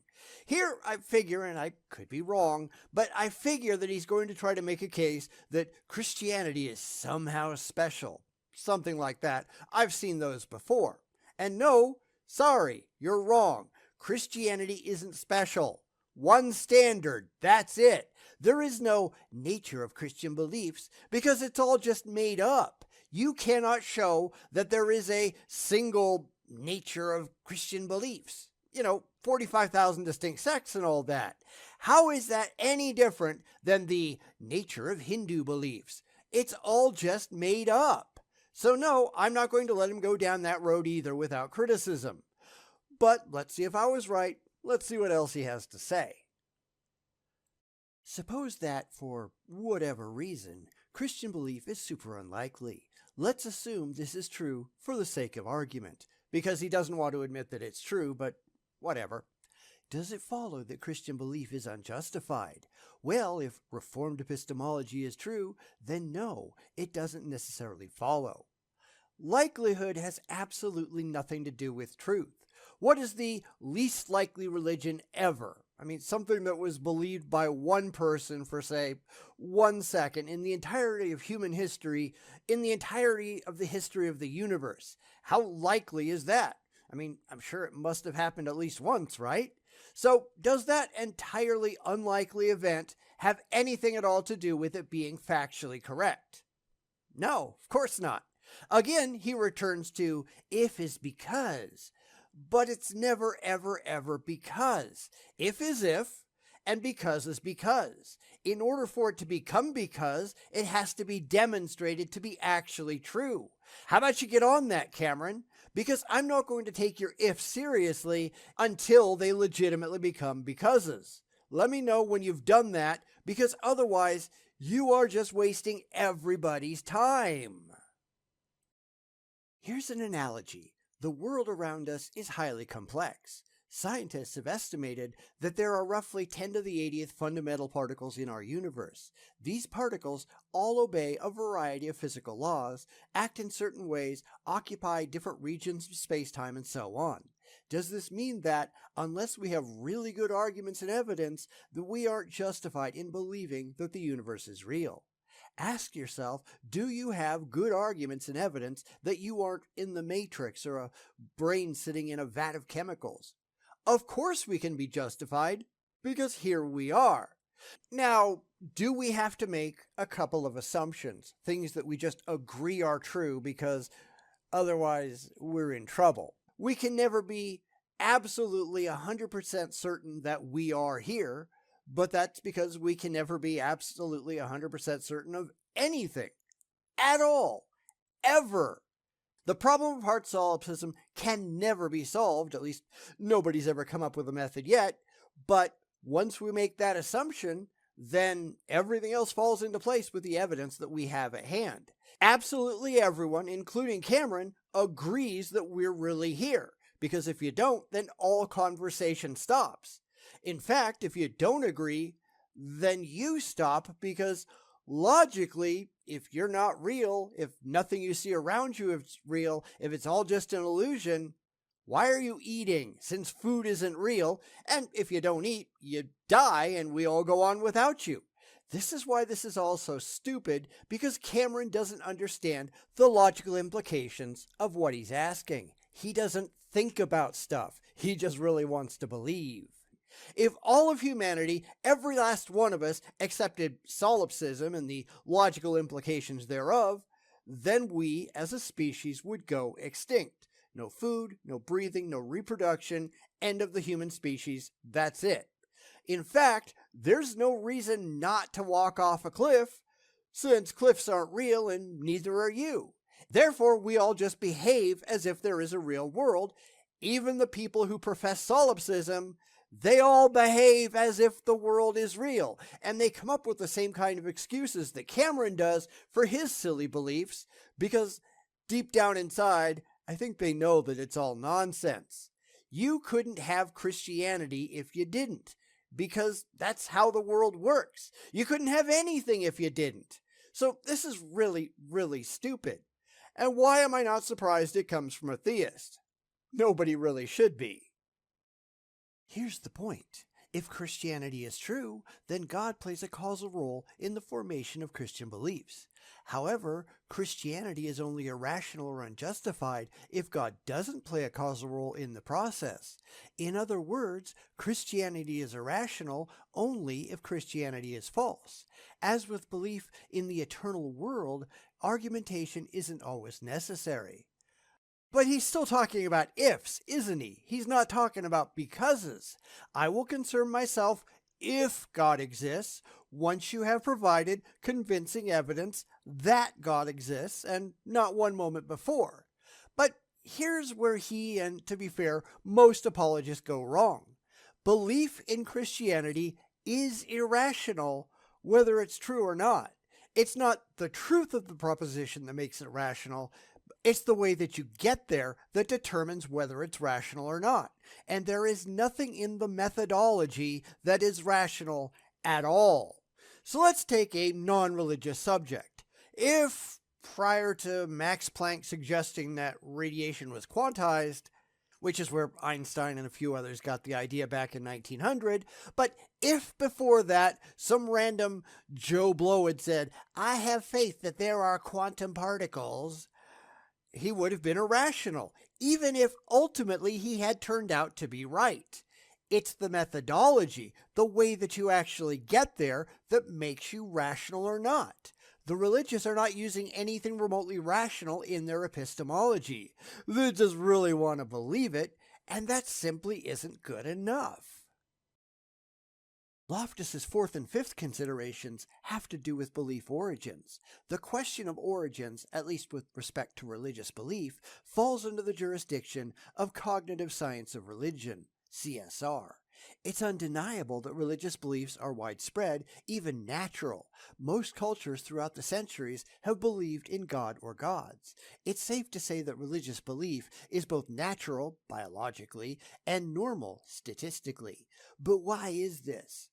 Here I figure, and I could be wrong, but I figure that he's going to try to make a case that Christianity is somehow special. Something like that. I've seen those before. And no, sorry, you're wrong. Christianity isn't special. One standard, that's it. There is no nature of Christian beliefs because it's all just made up. You cannot show that there is a single nature of Christian beliefs. 45,000 distinct sects and all that. How is that any different than the nature of Hindu beliefs? It's all just made up. So no, I'm not going to let him go down that road either without criticism. But let's see if I was right. Let's see what else he has to say. Suppose that, for whatever reason, Christian belief is super unlikely. Let's assume this is true for the sake of argument, because he doesn't want to admit that it's true, but whatever. Does it follow that Christian belief is unjustified? Well, if Reformed epistemology is true, then no, it doesn't necessarily follow. Likelihood has absolutely nothing to do with truth. What is the least likely religion ever? Something that was believed by one person for, say, 1 second in the entirety of human history, in the entirety of the history of the universe. How likely is that? I'm sure it must have happened at least once, right? So, does that entirely unlikely event have anything at all to do with it being factually correct? No, of course not. Again, he returns to if is because. But it's never, ever, ever because. If is if, and because is because. In order for it to become because, it has to be demonstrated to be actually true. How about you get on that, Cameron? Because I'm not going to take your if seriously until they legitimately become becauses. Let me know when you've done that, because otherwise you are just wasting everybody's time. Here's an analogy. The world around us is highly complex. Scientists have estimated that there are roughly 10 to the 80th fundamental particles in our universe. These particles all obey a variety of physical laws, act in certain ways, occupy different regions of space-time, and so on. Does this mean that, unless we have really good arguments and evidence, that we aren't justified in believing that the universe is real? Ask yourself, do you have good arguments and evidence that you aren't in the Matrix or a brain sitting in a vat of chemicals? Of course we can be justified, because here we are. Now, do we have to make a couple of assumptions, things that we just agree are true because otherwise we're in trouble? We can never be absolutely 100% certain that we are here, but that's because we can never be absolutely 100% certain of anything. At all. Ever. The problem of heart solipsism can never be solved, at least nobody's ever come up with a method yet, but once we make that assumption, then everything else falls into place with the evidence that we have at hand. Absolutely everyone, including Cameron, agrees that we're really here, because if you don't, then all conversation stops. In fact, if you don't agree, then you stop, because logically, if you're not real, if nothing you see around you is real, if it's all just an illusion, why are you eating, since food isn't real? And if you don't eat, you die and we all go on without you. This is why this is all so stupid, because Cameron doesn't understand the logical implications of what he's asking. He doesn't think about stuff. He just really wants to believe. If all of humanity, every last one of us, accepted solipsism and the logical implications thereof, then we as a species would go extinct. No food, no breathing, no reproduction, end of the human species, that's it. In fact, there's no reason not to walk off a cliff, since cliffs aren't real and neither are you. Therefore, we all just behave as if there is a real world. Even the people who profess solipsism, they all behave as if the world is real, and they come up with the same kind of excuses that Cameron does for his silly beliefs, because deep down inside, I think they know that it's all nonsense. You couldn't have Christianity if you didn't, because that's how the world works. You couldn't have anything if you didn't. So this is really, really stupid. And why am I not surprised it comes from a theist? Nobody really should be. Here's the point. If Christianity is true, then God plays a causal role in the formation of Christian beliefs. However, Christianity is only irrational or unjustified if God doesn't play a causal role in the process. In other words, Christianity is irrational only if Christianity is false. As with belief in the eternal world, argumentation isn't always necessary. But he's still talking about ifs, isn't he? He's not talking about becauses. I will concern myself if God exists once you have provided convincing evidence that God exists and not one moment before. But here's where he, and to be fair, most apologists go wrong. Belief in Christianity is irrational whether it's true or not. It's not the truth of the proposition that makes it rational. It's the way that you get there that determines whether it's rational or not. And there is nothing in the methodology that is rational at all. So let's take a non-religious subject. If, prior to Max Planck suggesting that radiation was quantized, which is where Einstein and a few others got the idea back in 1900, but if before that some random Joe Blow had said, "I have faith that there are quantum particles," he would have been irrational, even if ultimately he had turned out to be right. It's the methodology, the way that you actually get there, that makes you rational or not. The religious are not using anything remotely rational in their epistemology. They just really want to believe it, and that simply isn't good enough. Loftus's fourth and fifth considerations have to do with belief origins. The question of origins, at least with respect to religious belief, falls under the jurisdiction of cognitive science of religion, CSR. It's undeniable that religious beliefs are widespread, even natural. Most cultures throughout the centuries have believed in God or gods. It's safe to say that religious belief is both natural, biologically, and normal, statistically. But why is this?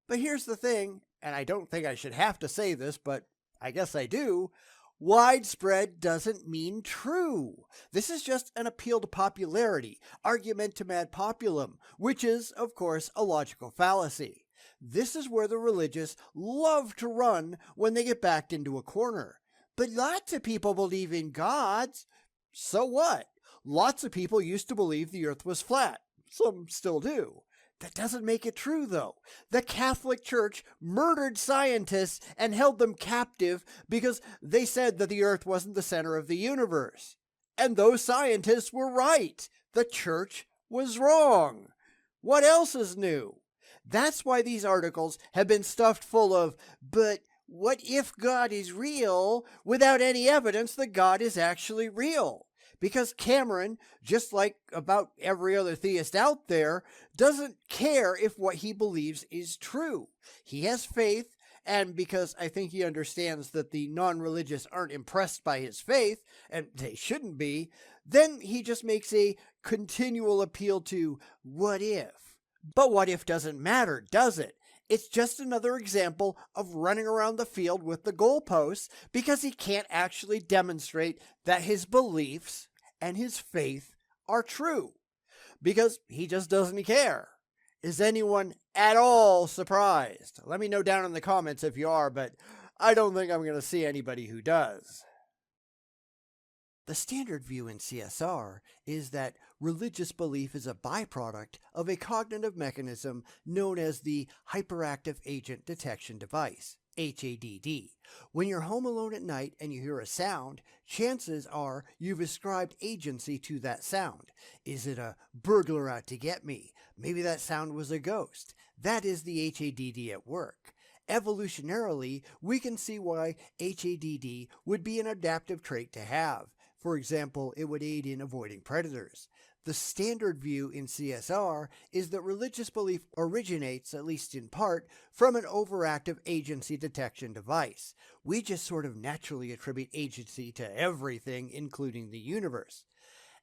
But here's the thing, and I don't think I should have to say this, but I guess I do. Widespread doesn't mean true. This is just an appeal to popularity, argumentum ad populum, which is, of course, a logical fallacy. This is where the religious love to run when they get backed into a corner. But lots of people believe in gods. So what? Lots of people used to believe the earth was flat. Some still do. That doesn't make it true, though. The Catholic Church murdered scientists and held them captive because they said that the earth wasn't the center of the universe. And those scientists were right. The Church was wrong. What else is new? That's why these articles have been stuffed full of, "But what if God is real?" without any evidence that God is actually real. Because Cameron, just like about every other theist out there, doesn't care if what he believes is true. He has faith, and because I think he understands that the non-religious aren't impressed by his faith, and they shouldn't be, then he just makes a continual appeal to what if. But what if doesn't matter, does it? It's just another example of running around the field with the goalposts because he can't actually demonstrate that his beliefs and his faith are true. Because he just doesn't care. Is anyone at all surprised? Let me know down in the comments if you are, but I don't think I'm going to see anybody who does. The standard view in CSR is that religious belief is a byproduct of a cognitive mechanism known as the Hyperactive Agent Detection Device, HADD. When you're home alone at night and you hear a sound, chances are you've ascribed agency to that sound. Is it a burglar out to get me? Maybe that sound was a ghost. That is the HADD at work. Evolutionarily, we can see why HADD would be an adaptive trait to have. For example, it would aid in avoiding predators. The standard view in CSR is that religious belief originates, at least in part, from an overactive agency detection device. We just sort of naturally attribute agency to everything, including the universe.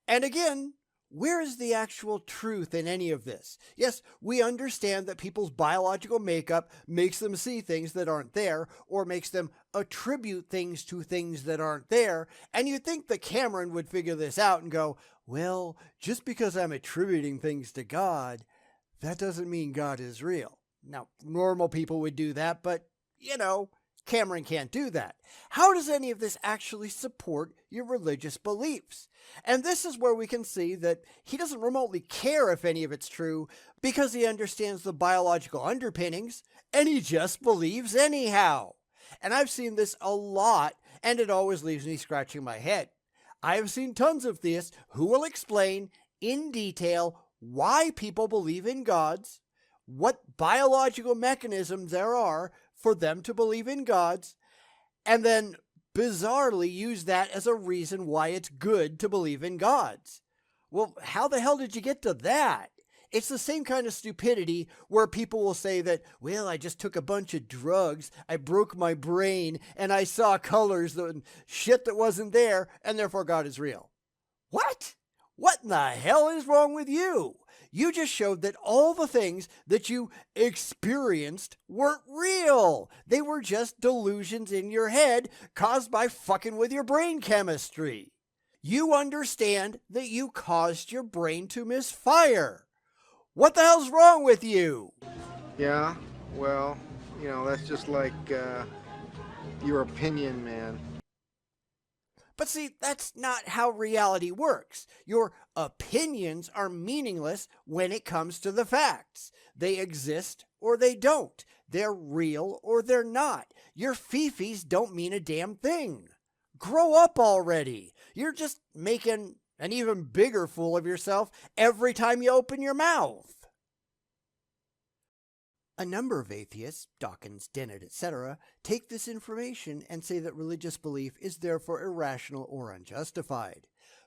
And again, where is the actual truth in any of this? Yes, we understand that people's biological makeup makes them see things that aren't there, or makes them attribute things to things that aren't there, and you'd think that Cameron would figure this out and go, well, just because I'm attributing things to God, that doesn't mean God is real. Now, normal people would do that, but, Cameron can't do that. How does any of this actually support your religious beliefs? And this is where we can see that he doesn't remotely care if any of it's true because he understands the biological underpinnings and he just believes anyhow. And I've seen this a lot and it always leaves me scratching my head. I have seen tons of theists who will explain in detail why people believe in gods, what biological mechanisms there are for them to believe in gods, and then bizarrely use that as a reason why it's good to believe in gods. Well, how the hell did you get to that? It's the same kind of stupidity where people will say that, well, I just took a bunch of drugs, I broke my brain, and I saw colors and shit that wasn't there, and therefore God is real. What? What in the hell is wrong with you? You just showed that all the things that you experienced weren't real. They were just delusions in your head caused by fucking with your brain chemistry. You understand that you caused your brain to misfire. What the hell's wrong with you? Yeah, well, that's just like your opinion, man. But see, that's not how reality works. Your opinions are meaningless when it comes to the facts. They exist or they don't. They're real or they're not. Your fifis don't mean a damn thing. Grow up already. You're just making an even bigger fool of yourself every time you open your mouth. A number of atheists, Dawkins, Dennett, etc., take this information and say that religious belief is therefore irrational or unjustified.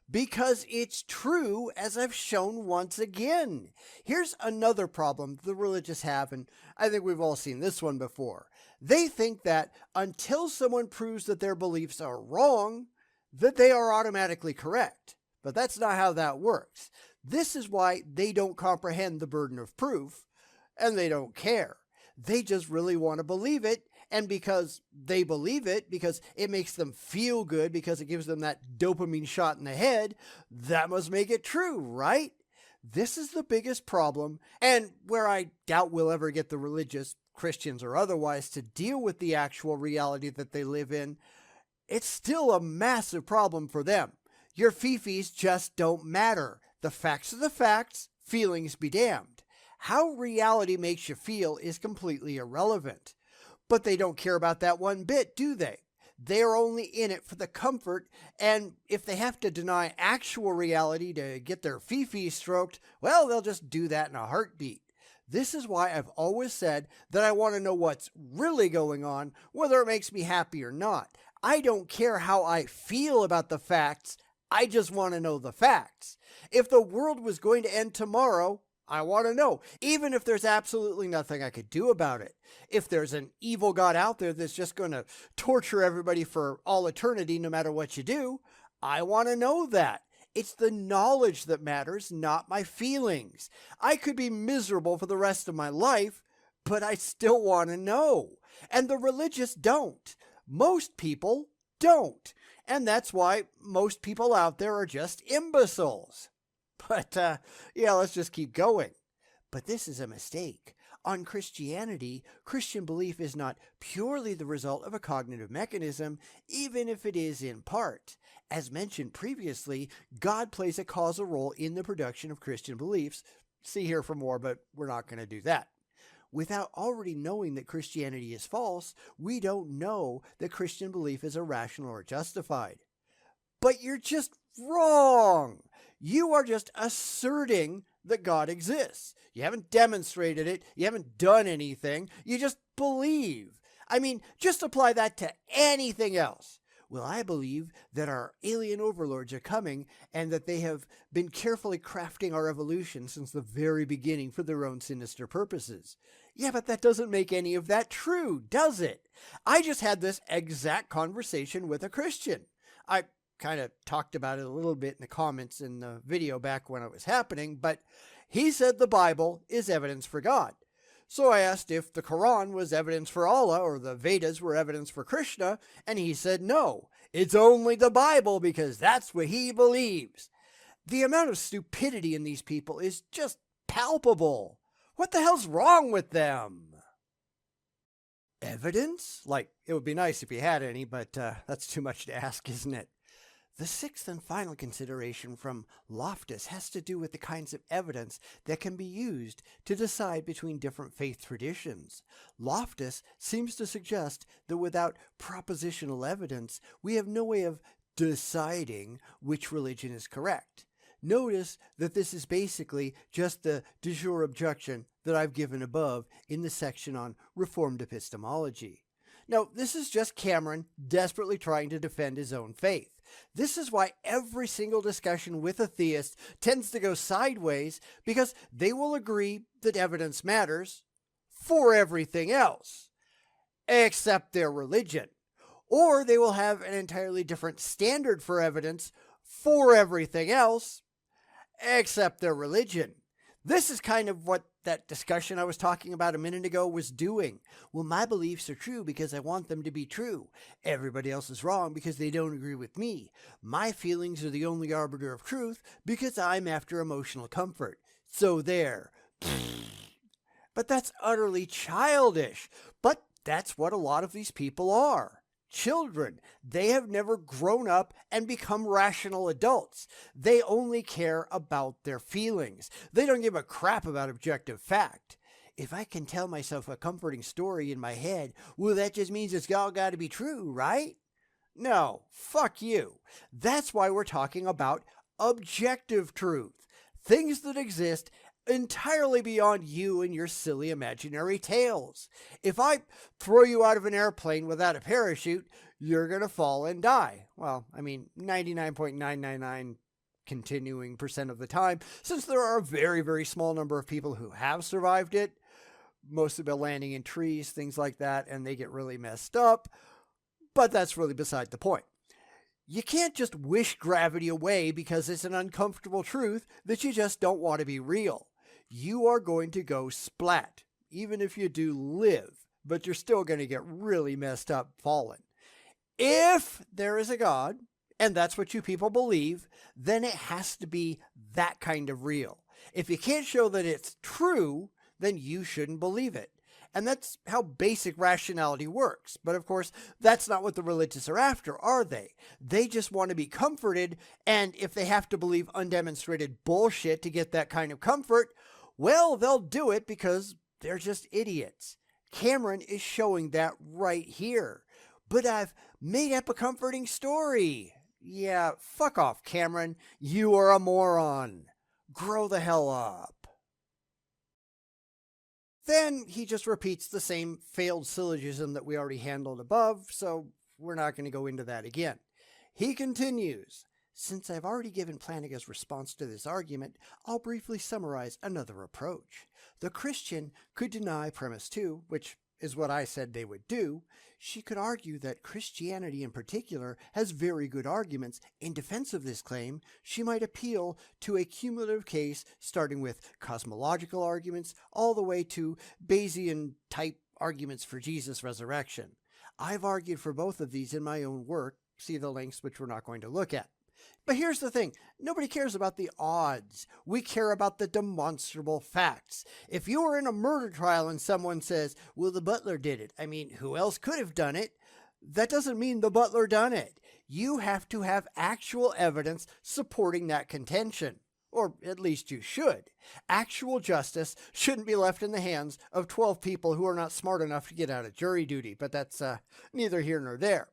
Because it's true, as I've shown once again. Here's another problem the religious have, and I think we've all seen this one before. They think that until someone proves that their beliefs are wrong, that they are automatically correct. But that's not how that works. This is why they don't comprehend the burden of proof. And they don't care. They just really want to believe it. And because they believe it, because it makes them feel good, because it gives them that dopamine shot in the head, that must make it true, right? This is the biggest problem, and where I doubt we'll ever get the religious, Christians or otherwise, to deal with the actual reality that they live in. It's still a massive problem for them. Your fifis just don't matter. The facts are the facts, feelings be damned. How reality makes you feel is completely irrelevant. But they don't care about that one bit, do they? They're only in it for the comfort, and if they have to deny actual reality to get their fifis stroked, well, they'll just do that in a heartbeat. This is why I've always said that I want to know what's really going on, whether it makes me happy or not. I don't care how I feel about the facts I just want to know the facts. If the world was going to end tomorrow, I want to know, even if there's absolutely nothing I could do about it. If there's an evil God out there that's just going to torture everybody for all eternity no matter what you do, I want to know that. It's the knowledge that matters, not my feelings. I could be miserable for the rest of my life, but I still want to know. And the religious don't. Most people don't. And that's why most people out there are just imbeciles. But, let's just keep going. But this is a mistake. On Christianity, Christian belief is not purely the result of a cognitive mechanism, even if it is in part. As mentioned previously, God plays a causal role in the production of Christian beliefs. See here for more, but we're not going to do that. Without already knowing that Christianity is false, we don't know that Christian belief is irrational or justified. But you're just wrong. You are just asserting that God exists. You haven't demonstrated it. You haven't done anything. You just believe. I mean, just apply that to anything else. Well, I believe that our alien overlords are coming and that they have been carefully crafting our evolution since the very beginning for their own sinister purposes. Yeah, but that doesn't make any of that true, does it? I just had this exact conversation with a Christian. I kind of talked about it a little bit in the comments in the video back when it was happening, but he said the Bible is evidence for God. So I asked if the Quran was evidence for Allah or the Vedas were evidence for Krishna, and he said no, it's only the Bible because that's what he believes. The amount of stupidity in these people is just palpable. What the hell's wrong with them? Evidence? Like, it would be nice if you had any, but that's too much to ask, isn't it? The sixth and final consideration from Loftus has to do with the kinds of evidence that can be used to decide between different faith traditions. Loftus seems to suggest that without propositional evidence, we have no way of deciding which religion is correct. Notice that this is basically just the de jure objection that I've given above in the section on Reformed epistemology. Now, this is just Cameron desperately trying to defend his own faith. This is why every single discussion with a theist tends to go sideways, because they will agree that evidence matters for everything else, except their religion. Or they will have an entirely different standard for evidence for everything else, except their religion. This is kind of what that discussion I was talking about a minute ago was doing. Well, my beliefs are true because I want them to be true. Everybody else is wrong because they don't agree with me. My feelings are the only arbiter of truth because I'm after emotional comfort. So there. But that's utterly childish. But that's what a lot of these people are. Children. They have never grown up and become rational adults. They only care about their feelings. They don't give a crap about objective fact. If I can tell myself a comforting story in my head, well, that just means it's all got to be true, right? No, fuck you. That's why we're talking about objective truth. Things that exist entirely beyond you and your silly imaginary tales. If I throw you out of an airplane without a parachute, you're going to fall and die. Well, I mean, 99.999 continuing % of the time, since there are a very, very small number of people who have survived it, most of it landing in trees, things like that, and they get really messed up. But that's really beside the point. You can't just wish gravity away because it's an uncomfortable truth that you just don't want to be real. You are going to go splat, even if you do live, but you're still going to get really messed up falling. If there is a God, and that's what you people believe, then it has to be that kind of real. If you can't show that it's true, then you shouldn't believe it. And that's how basic rationality works. But of course, that's not what the religious are after, are they? They just want to be comforted, and if they have to believe undemonstrated bullshit to get that kind of comfort, well, they'll do it because they're just idiots. Cameron is showing that right here. But I've made up a comforting story. Yeah, fuck off, Cameron. You are a moron. Grow the hell up. Then he just repeats the same failed syllogism that we already handled above, so we're not going to go into that again. He continues, Since I've already given Plantinga's response to this argument, I'll briefly summarize another approach. The Christian could deny premise 2, which is what I said they would do. She could argue that Christianity in particular has very good arguments in defense of this claim. She might appeal to a cumulative case starting with cosmological arguments all the way to Bayesian-type arguments for Jesus' resurrection. I've argued for both of these in my own work. See the links, which we're not going to look at. But here's the thing. Nobody cares about the odds. We care about the demonstrable facts. If you were in a murder trial and someone says, well, the butler did it. I mean, who else could have done it? That doesn't mean the butler done it. You have to have actual evidence supporting that contention. Or at least you should. Actual justice shouldn't be left in the hands of 12 people who are not smart enough to get out of jury duty. But that's neither here nor there.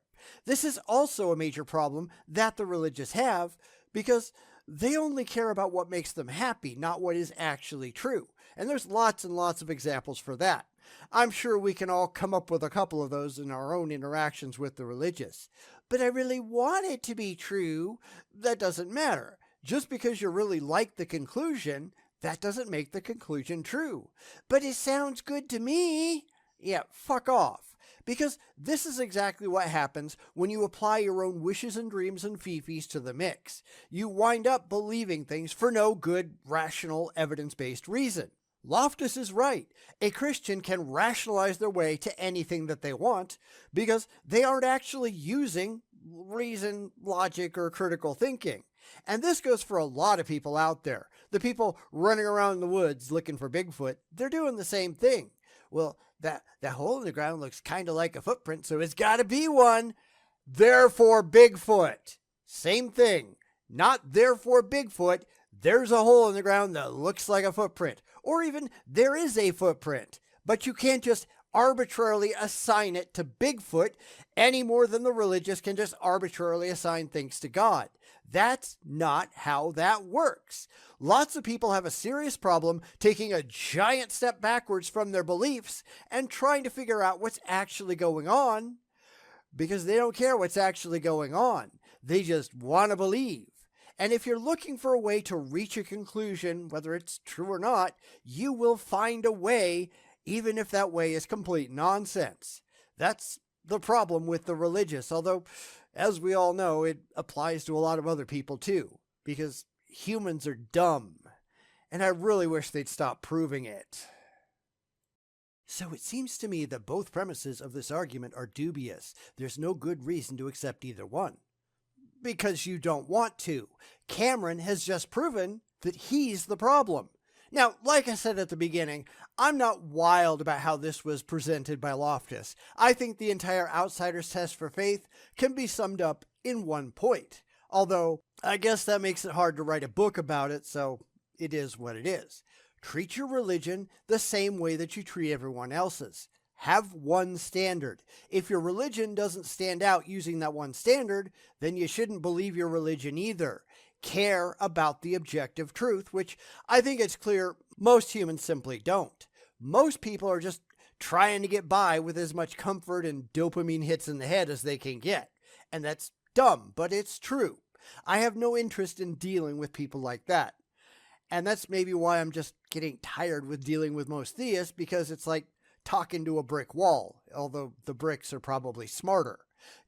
This is also a major problem that the religious have because they only care about what makes them happy, not what is actually true. And there's lots and lots of examples for that. I'm sure we can all come up with a couple of those in our own interactions with the religious. But I really want it to be true. That doesn't matter. Just because you really like the conclusion, that doesn't make the conclusion true. But it sounds good to me. Yeah, fuck off. Because this is exactly what happens when you apply your own wishes and dreams and fifis to the mix. You wind up believing things for no good, rational, evidence-based reason. Loftus is right. A Christian can rationalize their way to anything that they want because they aren't actually using reason, logic, or critical thinking. And this goes for a lot of people out there. The people running around in the woods looking for Bigfoot, they're doing the same thing. Well, that hole in the ground looks kind of like a footprint, so it's got to be one. Therefore, Bigfoot. Same thing. Not therefore Bigfoot. There's a hole in the ground that looks like a footprint. Or even there is a footprint. But you can't just arbitrarily assign it to Bigfoot any more than the religious can just arbitrarily assign things to God. That's not how that works. Lots of people have a serious problem taking a giant step backwards from their beliefs and trying to figure out what's actually going on because they don't care what's actually going on. They just want to believe. And if you're looking for a way to reach a conclusion, whether it's true or not, you will find a way, even if that way is complete nonsense. That's the problem with the religious, although, as we all know, it applies to a lot of other people too, because humans are dumb, and I really wish they'd stop proving it. So it seems to me that both premises of this argument are dubious. There's no good reason to accept either one. Because you don't want to. Cameron has just proven that he's the problem. Now, like I said at the beginning, I'm not wild about how this was presented by Loftus. I think the entire outsider's test for faith can be summed up in one point. Although, I guess that makes it hard to write a book about it, so it is what it is. Treat your religion the same way that you treat everyone else's. Have one standard. If your religion doesn't stand out using that one standard, then you shouldn't believe your religion either. Care about the objective truth, which I think it's clear most humans simply don't. Most people are just trying to get by with as much comfort and dopamine hits in the head as they can get. And that's dumb, but it's true. I have no interest in dealing with people like that. And that's maybe why I'm just getting tired with dealing with most theists, because it's like talking to a brick wall, although the bricks are probably smarter.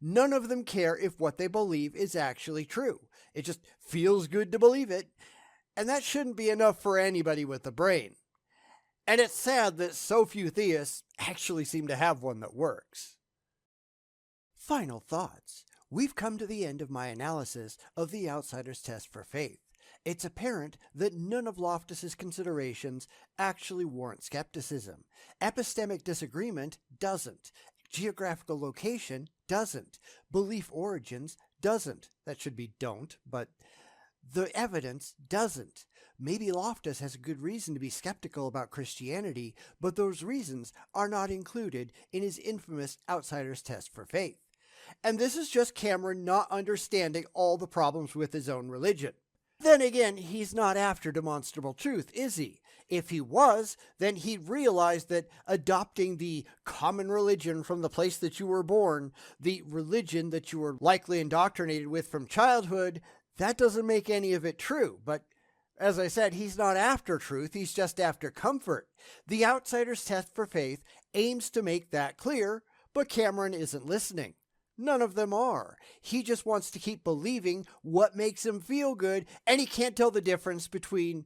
None of them care if what they believe is actually true. It just feels good to believe it, and that shouldn't be enough for anybody with a brain. And it's sad that so few theists actually seem to have one that works. Final thoughts. We've come to the end of my analysis of the outsider's test for faith. It's apparent that none of Loftus's considerations actually warrant skepticism. Epistemic disagreement doesn't. Geographical location doesn't. Belief origins doesn't. That should be don't, but the evidence doesn't. Maybe Loftus has a good reason to be skeptical about Christianity, but those reasons are not included in his infamous outsider's test for faith. And this is just Cameron not understanding all the problems with his own religion. Then again, he's not after demonstrable truth, is he? If he was, then he'd realize that adopting the common religion from the place that you were born, the religion that you were likely indoctrinated with from childhood, That doesn't make any of it true, but as I said, he's not after truth, he's just after comfort. The outsider's test for faith aims to make that clear, but Cameron isn't listening. None of them are. He just wants to keep believing what makes him feel good, and he can't tell the difference between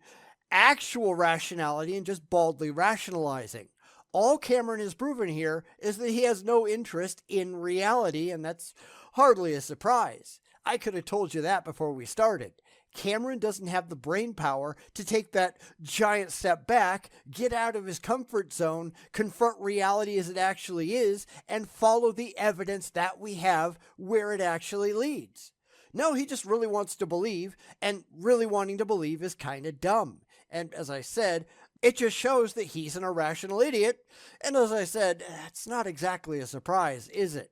actual rationality and just baldly rationalizing. All Cameron has proven here is that he has no interest in reality, and that's hardly a surprise. I could have told you that before we started. Cameron doesn't have the brain power to take that giant step back, get out of his comfort zone, confront reality as it actually is, and follow the evidence that we have where it actually leads. No, he just really wants to believe, and really wanting to believe is kind of dumb. And as I said, it just shows that he's an irrational idiot. And as I said, it's not exactly a surprise, is it?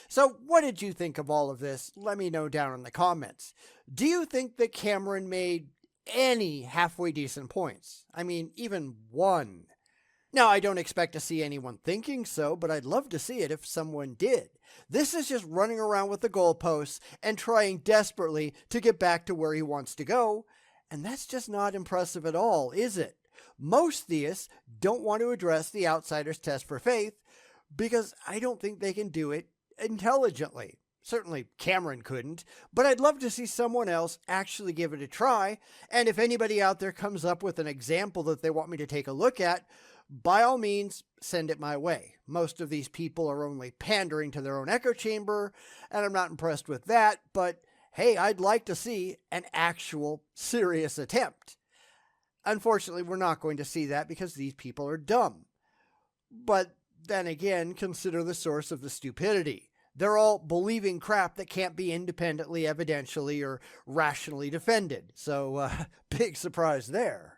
So what did you think of all of this? Let me know down in the comments. Do you think that Cameron made any halfway decent points? I mean, even one. Now, I don't expect to see anyone thinking so, but I'd love to see it if someone did. This is just running around with the goalposts and trying desperately to get back to where he wants to go. And that's just not impressive at all, is it? Most theists don't want to address the outsider's test for faith because I don't think they can do it intelligently. Certainly Cameron couldn't, but I'd love to see someone else actually give it a try. And if anybody out there comes up with an example that they want me to take a look at, by all means, send it my way. Most of these people are only pandering to their own echo chamber, and I'm not impressed with that, but hey, I'd like to see an actual serious attempt. Unfortunately, we're not going to see that because these people are dumb. But then again, consider the source of the stupidity. They're all believing crap that can't be independently, evidentially, or rationally defended. So, big surprise there.